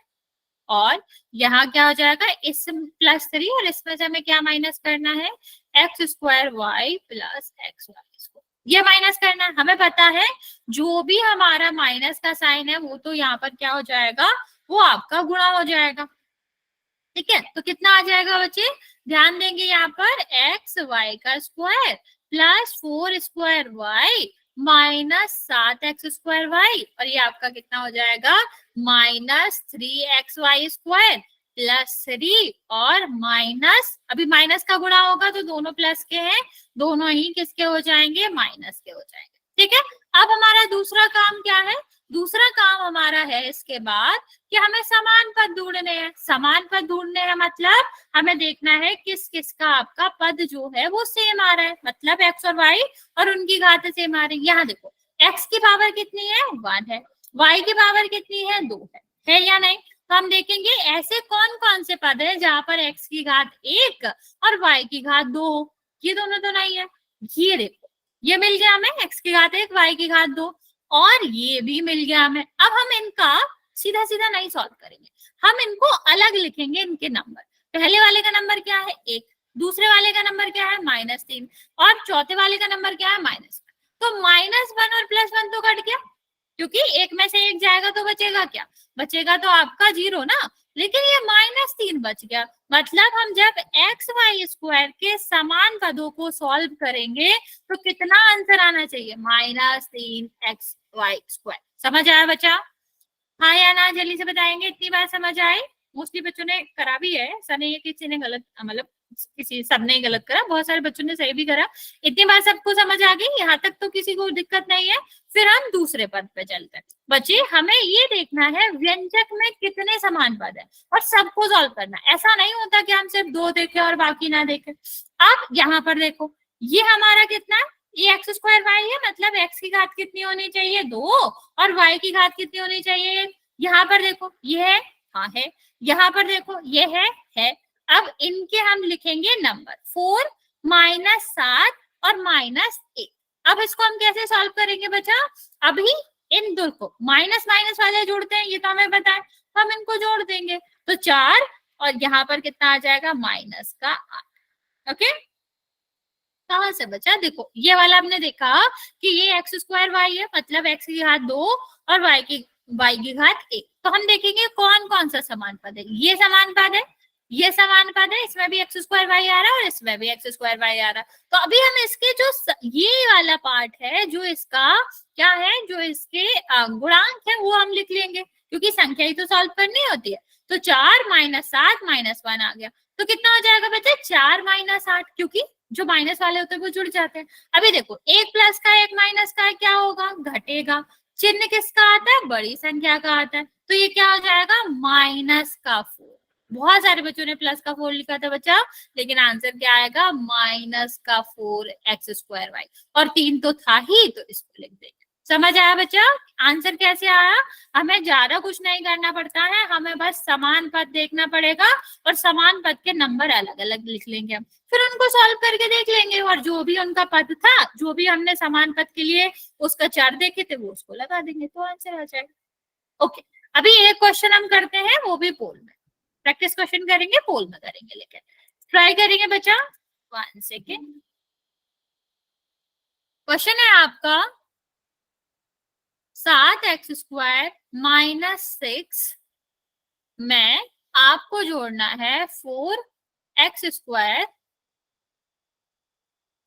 और यहाँ क्या हो जाएगा, इस +3 और इसमें से हमें क्या माइनस करना है, x square Y plus x Y square, ये माइनस करना है। हमें पता है जो भी हमारा माइनस का साइन है वो तो यहाँ पर क्या हो जाएगा, वो आपका गुणा हो जाएगा। ठीक है, तो कितना आ जाएगा बच्चे, ध्यान देंगे यहाँ पर, एक्स वाई का square plus 4 square Y -7x square Y, और ये आपका कितना हो जाएगा, -3x वाई स्क्वायर +3, और माइनस, अभी माइनस का गुणा होगा तो दोनों प्लस के हैं, दोनों ही किसके हो जाएंगे, माइनस के हो जाएंगे। ठीक है, अब हमारा दूसरा काम क्या है, दूसरा काम हमारा है इसके बाद कि हमें समान पद ढूंढने हैं। समान पद ढूंढने हैं मतलब हमें देखना है किस किस का आपका पद जो है वो सेम आ रहा है, मतलब एक्स और वाई और उनकी घात सेम आ रही है। यहाँ देखो, एक्स की पावर कितनी है, 1 है, वाई की पावर कितनी है, 2 है या नहीं? तो हम देखेंगे ऐसे कौन कौन से पद है जहां पर एक्स की घात 1 और वाई की घात 2 हो, ये दोनों तो नहीं है। ये देखो, ये मिल गया हमें, एक्स की घात 1 वाई की घात 2, और ये भी मिल गया हमें। अब हम इनका सीधा सीधा नहीं सॉल्व करेंगे, हम इनको अलग लिखेंगे, इनके नंबर, पहले वाले का नंबर क्या है, 1, दूसरे वाले का नंबर क्या है, -3, और चौथे वाले का नंबर क्या है, -1। तो -1 और +1 तो कट गया, क्योंकि एक में से एक जाएगा तो बचेगा क्या, बचेगा तो आपका 0 ना, लेकिन ये -3 बच गया। मतलब हम जब एक्स वाई स्क्वायर के समान पदों को सॉल्व करेंगे तो कितना आंसर आना चाहिए, -3x वाई स्क्वायर। समझ आया बच्चा? हाँ या ना, जल्दी से बताएंगे, इतनी बात समझ आए? मोस्टली बच्चों ने करा भी है, ऐसा नहीं है कि किसी ने गलत, मतलब किसी सबने गलत करा, बहुत सारे बच्चों ने सही भी करा। इतनी बात सबको समझ आ गई, यहाँ तक तो किसी को दिक्कत नहीं है। फिर हम दूसरे पद पे चलते हैं। बच्चे हमें ये देखना है व्यंजक में कितने समान पद है और सबको सॉल्व करना है। ऐसा नहीं होता कि हम सिर्फ 2 देखें और बाकी ना देखें। आप यहाँ पर देखो, ये हमारा कितना है, ये x स्क्वायर वाई है, मतलब x की घात कितनी होनी चाहिए, 2, और y की घात कितनी होनी चाहिए, यहाँ पर देखो ये है, हाँ है, यहाँ पर देखो ये है। अब इनके हम लिखेंगे नंबर 4, -7 और -1। अब इसको हम कैसे सॉल्व करेंगे बच्चा, अभी इन दो को माइनस माइनस वाले जोड़ते हैं, ये तो हमें पता है, हम इनको जोड़ देंगे तो 4, और यहाँ पर कितना आ जाएगा, -8। ओके, कहाँ से बचा, देखो ये वाला हमने देखा कि ये x स्क्वायर वाई है, मतलब x की घात 2 और y की घात 1। तो हम देखेंगे कौन कौन सा समान पद है, ये समान पद है, ये समानुपात है, इसमें भी एक्स स्क्वायर वाई आ रहा है और इसमें भी एक्स स्क्वायर वाई आ रहा है। तो अभी हम इसके जो ये वाला पार्ट है, जो इसका क्या है, जो इसके गुणांक है, वो हम लिख लेंगे, क्योंकि संख्या ही तो सॉल्व करनी होती है। तो 4 - 7 - 1 आ गया। तो कितना हो जाएगा बच्चे, 4 - 8, क्योंकि जो माइनस वाले होते हैं वो जुड़ जाते हैं। अभी देखो, एक प्लस का एक माइनस का क्या होगा, घटेगा। चिन्ह किसका आता है, बड़ी संख्या का आता है। तो ये क्या हो जाएगा, -4। बहुत सारे बच्चों ने प्लस का 4 लिखा था बच्चा, लेकिन आंसर क्या आएगा, -4 x²y। और 3 तो था ही, तो इसको लिख देंगे। समझ आया बच्चा, आंसर कैसे आया। हमें ज्यादा कुछ नहीं करना पड़ता है, हमें बस समान पद देखना पड़ेगा और समान पद के नंबर अलग अलग लिख लेंगे हम, फिर उनको सॉल्व करके देख लेंगे, और जो भी उनका पद था, जो भी हमने समान पद के लिए उसका चार देखे थे, वो उसको लगा देंगे, तो आंसर आ जाएगा। ओके, अभी एक क्वेश्चन हम करते हैं, वो भी पोल में। प्रैक्टिस क्वेश्चन करेंगे, पोल में करेंगे, लेकिन ट्राई करेंगे बच्चा। 1 सेकेंड। क्वेश्चन है आपका, 7x² - 6 में आपको जोड़ना है 4x²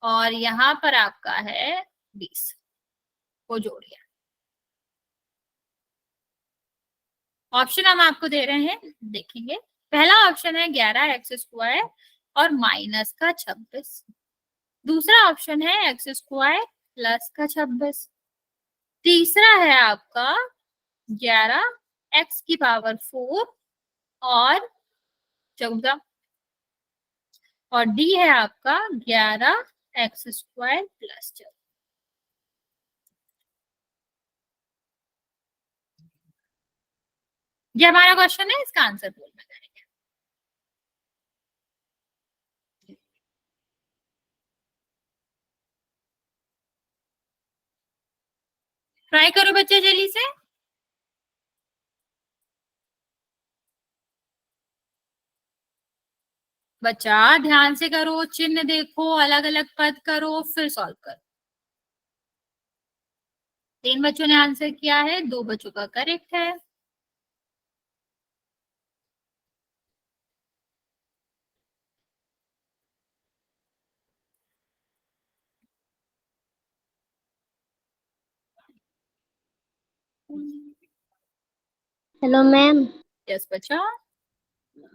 और यहां पर आपका है 20 को जोड़िए। ऑप्शन हम आपको दे रहे हैं, देखेंगे। पहला ऑप्शन है 11x² और माइनस का 26। दूसरा ऑप्शन है x² प्लस का 26। तीसरा है आपका 11x⁴ और 14। और डी है आपका 11x² प्लस 14। ये हमारा क्वेश्चन है, इसका आंसर बोल में करेंगे। ट्राई करो बच्चे जल्दी से। बच्चा ध्यान से करो, चिन्ह देखो, अलग अलग पद करो, फिर सॉल्व करो। 3 बच्चों ने आंसर किया है, 2 बच्चों का करेक्ट है। Hello ma'am. यस बच्चा।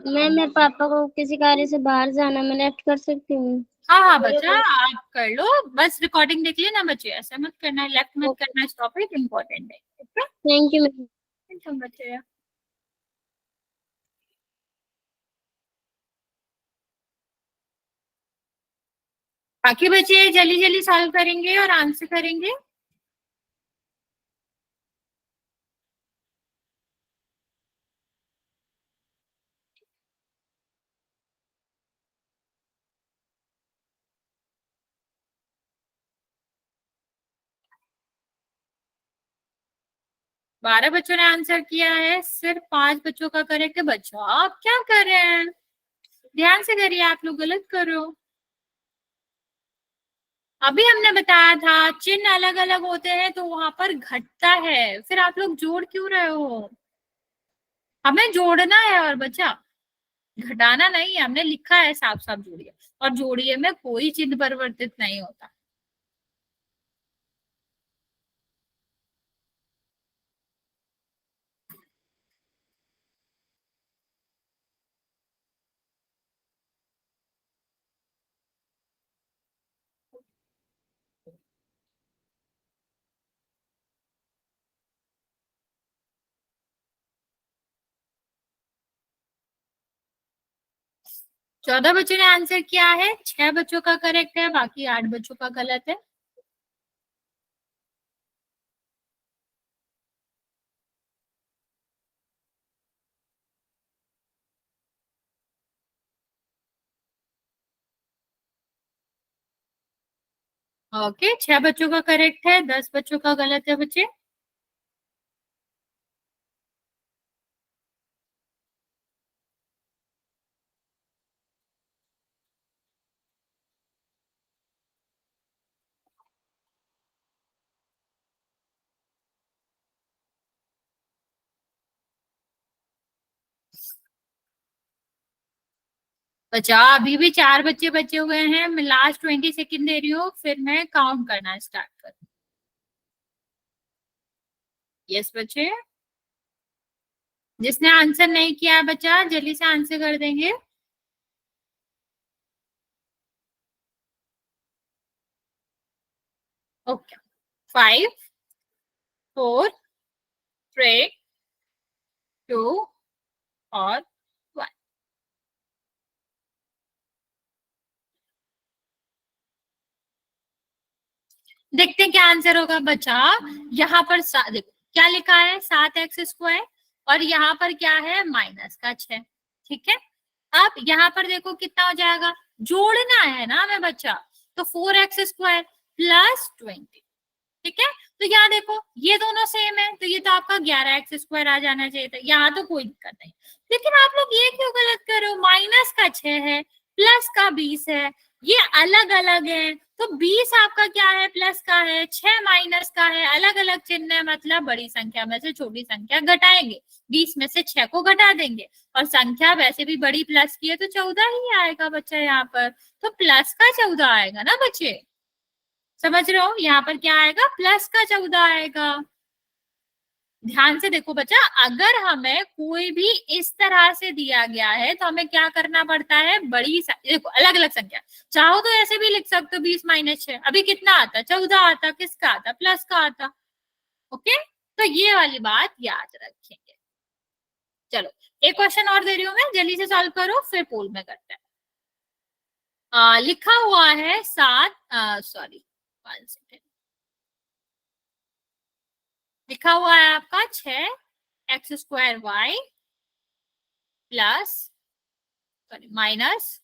मैम मेरे पापा को किसी कार्य से बाहर जाना, मैं लेफ्ट कर सकती हूँ? हाँ हाँ बच्चा, आप कर लो, बस रिकॉर्डिंग देख लेना बच्चे, ऐसा मत करना, लेफ्ट मत करना, स्टॉप इट, इम्पोर्टेंट है। ठीक है, थैंक यू मैम। वेलकम बच्चे। बाकी बच्चे जल्दी जल्दी सॉल्व करेंगे और आंसर करेंगे। 12 बच्चों ने आंसर किया है, सिर्फ 5 बच्चों का करेक्ट है। बच्चों आप क्या कर रहे हैं, ध्यान से करिए, आप लोग गलत कर रहे हो। अभी हमने बताया था, चिन्ह अलग अलग होते हैं तो वहां पर घटता है, फिर आप लोग जोड़ क्यों रहे हो। हमें जोड़ना है, और बच्चा घटाना नहीं है, हमने लिखा है साफ साफ जोड़िए, और जोड़िए में कोई चिन्ह परिवर्तित नहीं होता। चौदह बच्चों ने आंसर किया है, 6 बच्चों का करेक्ट है, बाकी 8 बच्चों का गलत है। ओके, 6 बच्चों का करेक्ट है, 10 बच्चों का गलत है बच्चे। बचा अभी भी 4 बच्चे बचे हुए हैं, मैं लास्ट 20 सेकेंड दे रही हूँ, फिर मैं काउंट करना स्टार्ट कर। यस बच्चे, जिसने आंसर नहीं किया है बच्चा जल्दी से आंसर कर देंगे। ओके, 5 4 3 2 और 1। देखते हैं क्या आंसर होगा बच्चा। यहाँ पर देखो क्या लिखा है, 7x² और यहाँ पर क्या है, माइनस का 6। ठीक है, अब यहाँ पर देखो कितना हो जाएगा, जोड़ना है ना हमें बच्चा, तो 4x² प्लस 20। ठीक है, तो यहाँ देखो ये दोनों सेम है, तो ये तो आपका 11x² आ जाना चाहिए था, यहाँ तो कोई दिक्कत नहीं। लेकिन आप लोग ये क्यों गलत कर रहे हो, माइनस का 6 है, प्लस का 20 है, ये अलग अलग है। तो 20 आपका क्या है, प्लस का है, 6 माइनस का है, अलग अलग चिन्ह है, मतलब बड़ी संख्या में से छोटी संख्या घटाएंगे, 20 में से 6 को घटा देंगे, और संख्या वैसे भी बड़ी प्लस की है तो 14 ही आएगा बच्चा यहाँ पर, तो प्लस का 14 आएगा ना बच्चे, समझ रहे हो, यहाँ पर क्या आएगा, प्लस का 14 आएगा। ध्यान से देखो बच्चा, अगर हमें कोई भी इस तरह से दिया गया है तो हमें क्या करना पड़ता है, बड़ी देखो अलग अलग संख्या, चाहो तो ऐसे भी लिख सकते हो 20 माइनस 6, अभी कितना आता, 14 आता, किसका आता, प्लस का आता। ओके, तो ये वाली बात याद रखेंगे। चलो एक क्वेश्चन और दे रही हूँ मैं, जल्दी से सॉल्व करो फिर पोल में करते हैं। लिखा हुआ है 7, सॉरी 1 सेकेंड, लिखा हुआ है आपका 6x² y plus sorry minus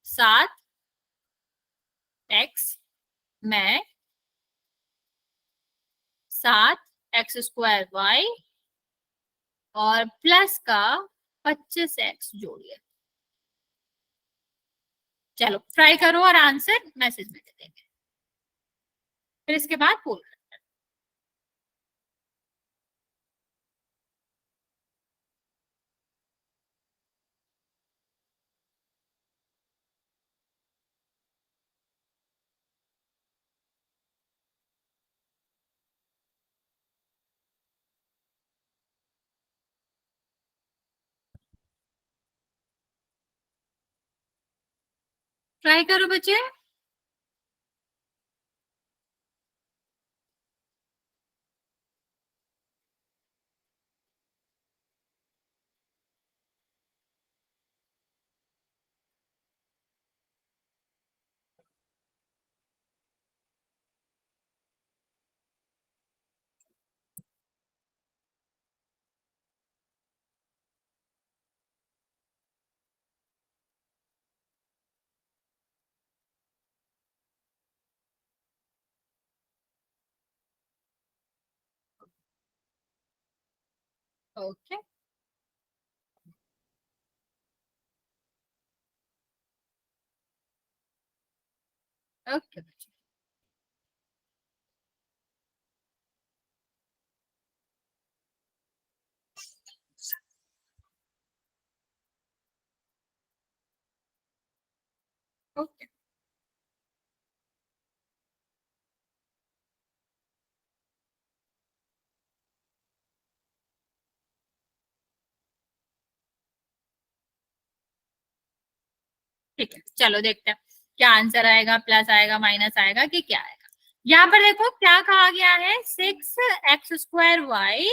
7x में 7x² y और प्लस का 25x जोड़िए। चलो ट्राई करो और आंसर मैसेज में दे देंगे, फिर इसके बाद पोल। ट्राई करो बच्चे। ओके ओके बच्चे, ओके ठीक है, चलो देखते हैं क्या आंसर आएगा, प्लस आएगा, माइनस आएगा कि क्या आएगा। यहाँ पर देखो क्या कहा गया है, 6x² y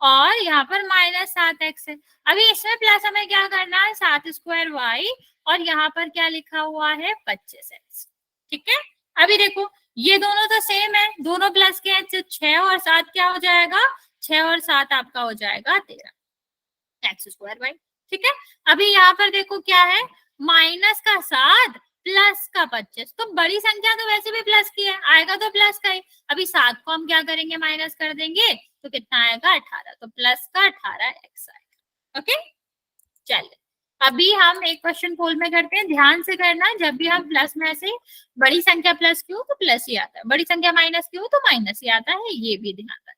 और यहाँ पर -7x है। अभी इसमें प्लस हमें क्या करना है, 7² y और यहाँ पर क्या लिखा हुआ है, 25x। ठीक है, अभी देखो ये दोनों तो सेम है, दोनों प्लस के हैं, तो 6 और 7 क्या हो जाएगा, 6 और 7 आपका हो जाएगा 13x²y। ठीक है, अभी यहाँ पर देखो क्या है, -7 प्लस का 25, तो बड़ी संख्या तो वैसे भी प्लस की है, आएगा तो प्लस का ही। अभी 7 को हम क्या करेंगे, माइनस कर देंगे, तो कितना आएगा, 18, तो प्लस का 18x आएगा। ओके, चलिए अभी हम एक क्वेश्चन पोल में करते हैं, ध्यान से करना, जब भी हम प्लस में से बड़ी संख्या प्लस की हो तो प्लस ही आता है, बड़ी संख्या माइनस की हो तो माइनस ही आता है, ये भी ध्यान रखना।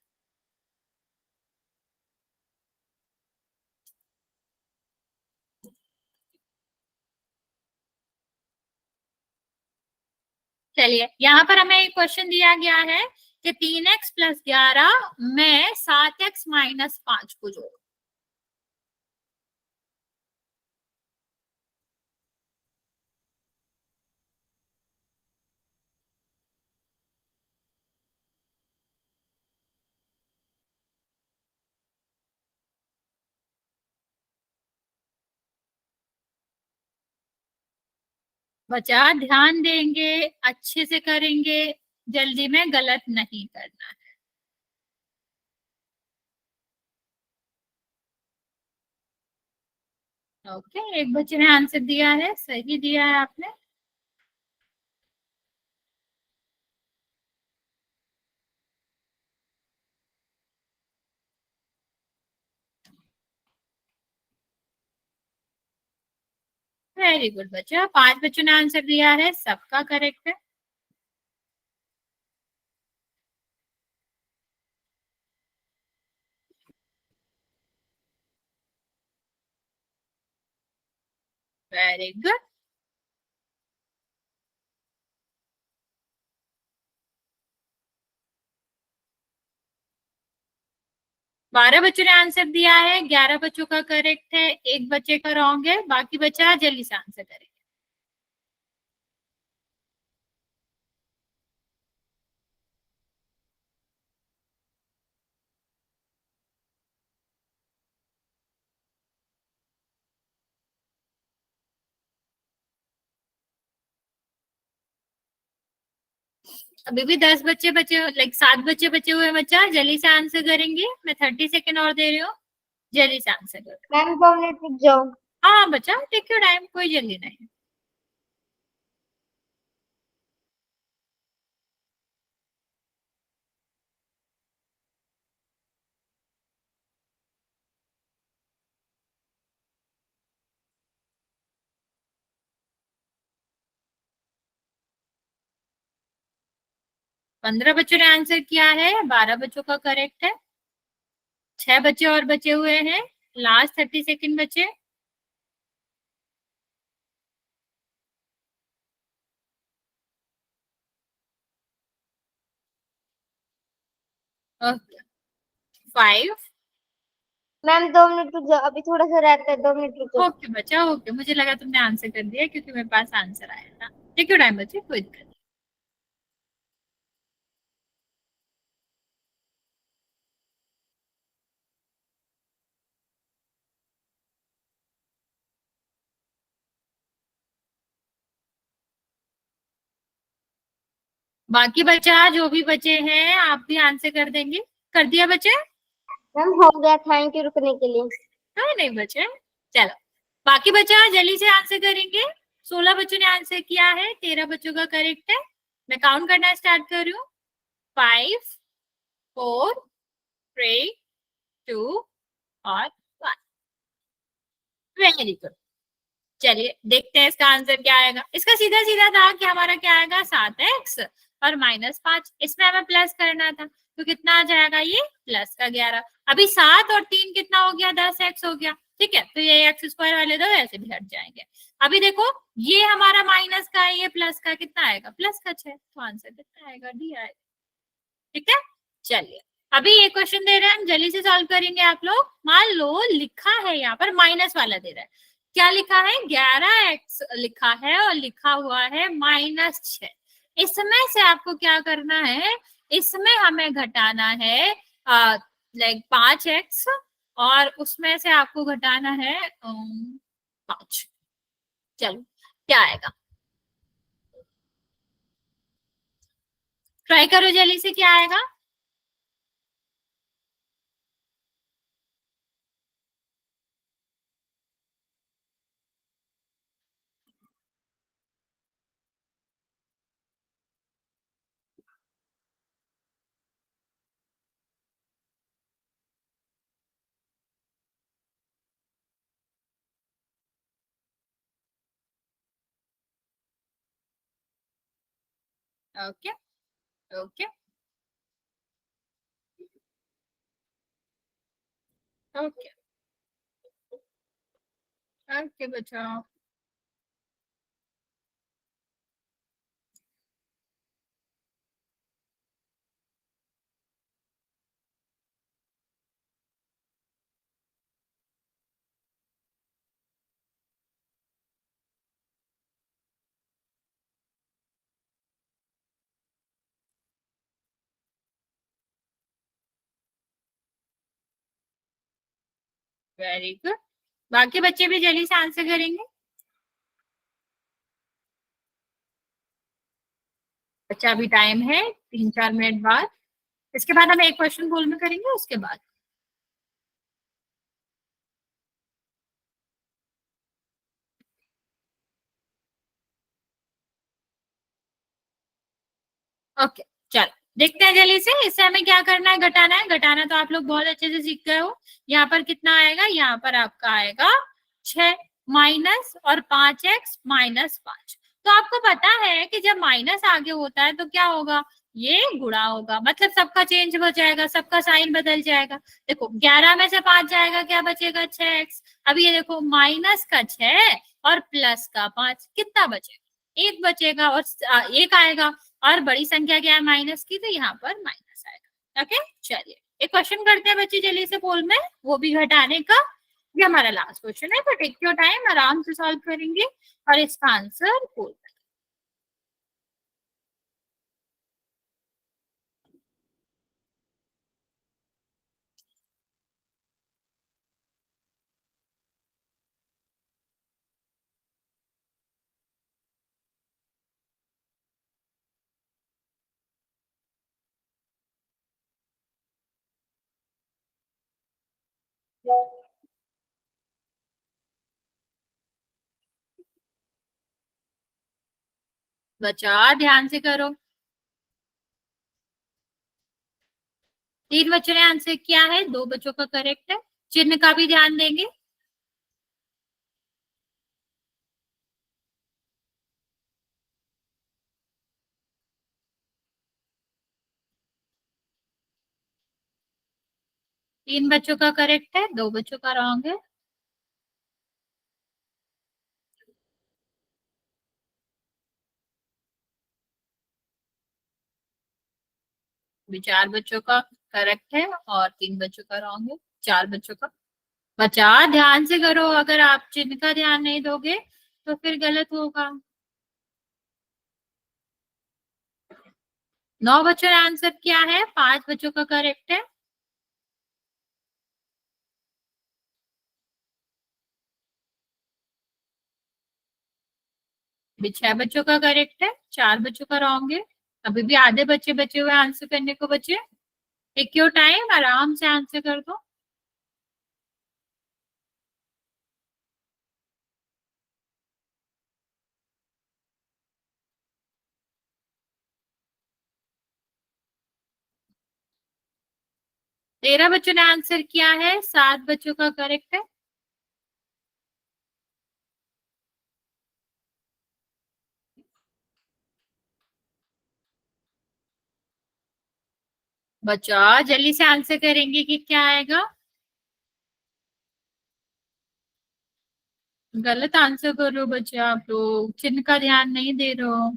चलिए यहाँ पर हमें एक क्वेश्चन दिया गया है कि 3x+11 में 7x-5 को जोड़ो। बच्चा ध्यान देंगे, अच्छे से करेंगे, जल्दी में गलत नहीं करना। ओके, एक बच्चे ने आंसर दिया है, सही दिया है आपने। वेरी गुड बच्चा, 5 बच्चों ने आंसर दिया है, सबका करेक्ट है। Very good. 12 बच्चों ने आंसर दिया है, 11 बच्चों का करेक्ट है, एक बच्चे का रॉन्ग है, बाकी बच्चा जल्दी से आंसर करेंगे। अभी भी 10 बच्चे बचे, लाइक 7 बच्चे बचे हुए। बच्चा जल्दी से आंसर करेंगे, मैं 30 सेकेंड और दे रही हूँ, जल्दी से आंसर करो। मैम 2 मिनट रुक जाओ। हाँ बच्चा, टेक योर टाइम, कोई जल्दी नहीं। 15 बच्चों ने आंसर किया है, 12 बच्चों का करेक्ट है, 6 बच्चे और बचे हुए हैं, लास्ट 30 सेकेंड बचे। ओके, 5। मैम 2 मिनट रुक जाओ, अभी थोड़ा सा रहता है, 2 मिनट रुक जाओ। ओके बच्चा, ओके, मुझे लगा तुमने आंसर कर दिया क्योंकि मेरे पास आंसर आया था। टेक योर टाइम बच्चे, कोई दिक्कत नहीं। बाकी बच्चा जो भी बचे हैं आप भी आंसर कर देंगे। कर दिया बच्चे? मैम हो गया, थैंक यू रुकने के लिए। नहीं नहीं बच्चे, चलो बाकी बच्चा जल्दी से आंसर करेंगे। 16 बच्चों ने आंसर किया है, 13 बच्चों का करेक्ट है। मैं काउंट करना स्टार्ट कर रही हूँ। 5, 4, 3, 2 और 1। Very good. चलिए देखते हैं इसका आंसर क्या आएगा। इसका सीधा सीधा था कि हमारा क्या आएगा, 7x और -5। इसमें हमें प्लस करना था, तो कितना आ जाएगा ये, +11। अभी 7 और 3 कितना हो गया, 10x हो गया। ठीक है, तो ये x² वाले दो ऐसे भी हट जाएंगे। अभी देखो, ये हमारा माइनस का है, ये प्लस का, कितना आएगा, +6। तो आंसर कितना आएगा, डी आएगा। ठीक है, चलिए अभी ये क्वेश्चन दे रहे हैं, हम जल्दी से सॉल्व करेंगे आप लोग। मान लो लिखा है यहाँ पर माइनस वाला दे रहा है, क्या लिखा है, 11x लिखा है और लिखा हुआ है -6। इसमें से आपको क्या करना है, इसमें हमें घटाना है लाइक 5x, और उसमें से आपको घटाना है 5। चलो क्या आएगा, ट्राई करो जल्दी से, क्या आएगा। ओके ओके ओके ओके बच्चों। Very good. बाकी बच्चे भी जल्दी से आंसर करेंगे। अच्छा अभी टाइम है 3-4 मिनट बाद, इसके बाद हम एक क्वेश्चन गोल में करेंगे उसके बाद। ओके चलो देखते हैं जल्दी से। इससे हमें क्या करना है, घटाना है। घटाना तो आप लोग बहुत अच्छे से सीख गए हो। यहाँ पर कितना आएगा, यहाँ पर आपका आएगा 6 माइनस और 5x-5। तो आपको पता है कि जब माइनस आगे होता है तो क्या होगा, ये गुणा होगा, मतलब सबका चेंज हो जाएगा, सबका साइन बदल जाएगा। देखो 11 में से 5 जाएगा, क्या बचेगा 6x। अभी ये देखो माइनस का 6 और प्लस का 5, कितना बचेगा, एक बचेगा और एक आएगा। और बड़ी संख्या क्या है माइनस की, तो यहाँ पर माइनस आएगा। ओके चलिए एक क्वेश्चन करते हैं बच्चे जल्दी से पोल में, वो भी घटाने का। ये हमारा लास्ट क्वेश्चन है, तो टेक योर टाइम, आराम से सॉल्व करेंगे और इसका आंसर पोल। बच्चा ध्यान से करो। 3 बच्चों ने आंसर किया है, 2 बच्चों का करेक्ट है। चिन्ह का भी ध्यान देंगे। तीन बच्चों का करेक्ट है, 2 बच्चों का रॉन्ग है। भी 4 बच्चों का करेक्ट है और 3 बच्चों का रॉन्ग है। 4 बच्चों का। बच्चा ध्यान से करो, अगर आप चिन्ह का ध्यान नहीं दोगे तो फिर गलत होगा। 9 बच्चों ने आंसर किया है, 5 बच्चों का करेक्ट है। अभी 6 बच्चों का करेक्ट है, 4 बच्चों का रॉन्ग है। अभी भी आधे बच्चे बचे हुए आंसर करने को बचे। टेक योर टाइम, आराम से आंसर कर दो। तेरह बच्चों ने आंसर किया है, 7 बच्चों का करेक्ट है। बच्चा जल्दी से आंसर करेंगे कि क्या आएगा। गलत आंसर कर रहे हो बच्चे, आप लोग चिन्ह का ध्यान नहीं दे रहे हो।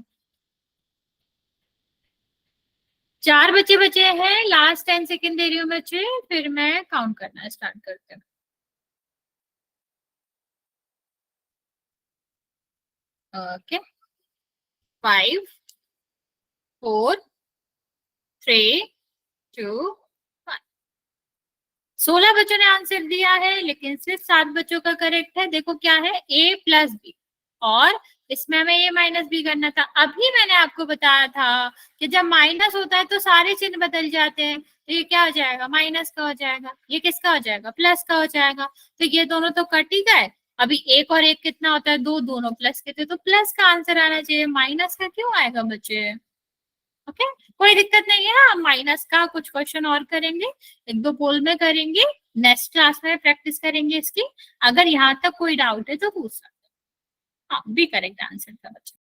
4 बच्चे बचे हैं, लास्ट 10 सेकेंड दे रही हूँ बच्चे, फिर मैं काउंट करना स्टार्ट करते हैं। ओके 5 4 3 2 1। 16 बच्चों ने आंसर दिया है, लेकिन सिर्फ 7 बच्चों का करेक्ट है। देखो क्या है, a प्लस बी, और इसमें हमें ये माइनस भी करना था। अभी मैंने आपको बताया था कि जब माइनस होता है तो सारे चिन्ह बदल जाते हैं। तो ये क्या हो जाएगा, माइनस का हो जाएगा, ये किसका हो जाएगा, प्लस का हो जाएगा। तो ये दोनों तो कट ही गए। अभी एक और एक कितना होता है, दो, दोनों प्लस के थे, तो प्लस का आंसर आना चाहिए, माइनस का क्यों आएगा बच्चे। ओके कोई दिक्कत नहीं है, हम माइनस का कुछ क्वेश्चन और करेंगे, एक दो पोल में करेंगे, नेक्स्ट क्लास में प्रैक्टिस करेंगे इसकी। अगर यहाँ तक कोई डाउट है तो पूछ सकते हैं। हाँ भी करेक्ट आंसर था बच्चे।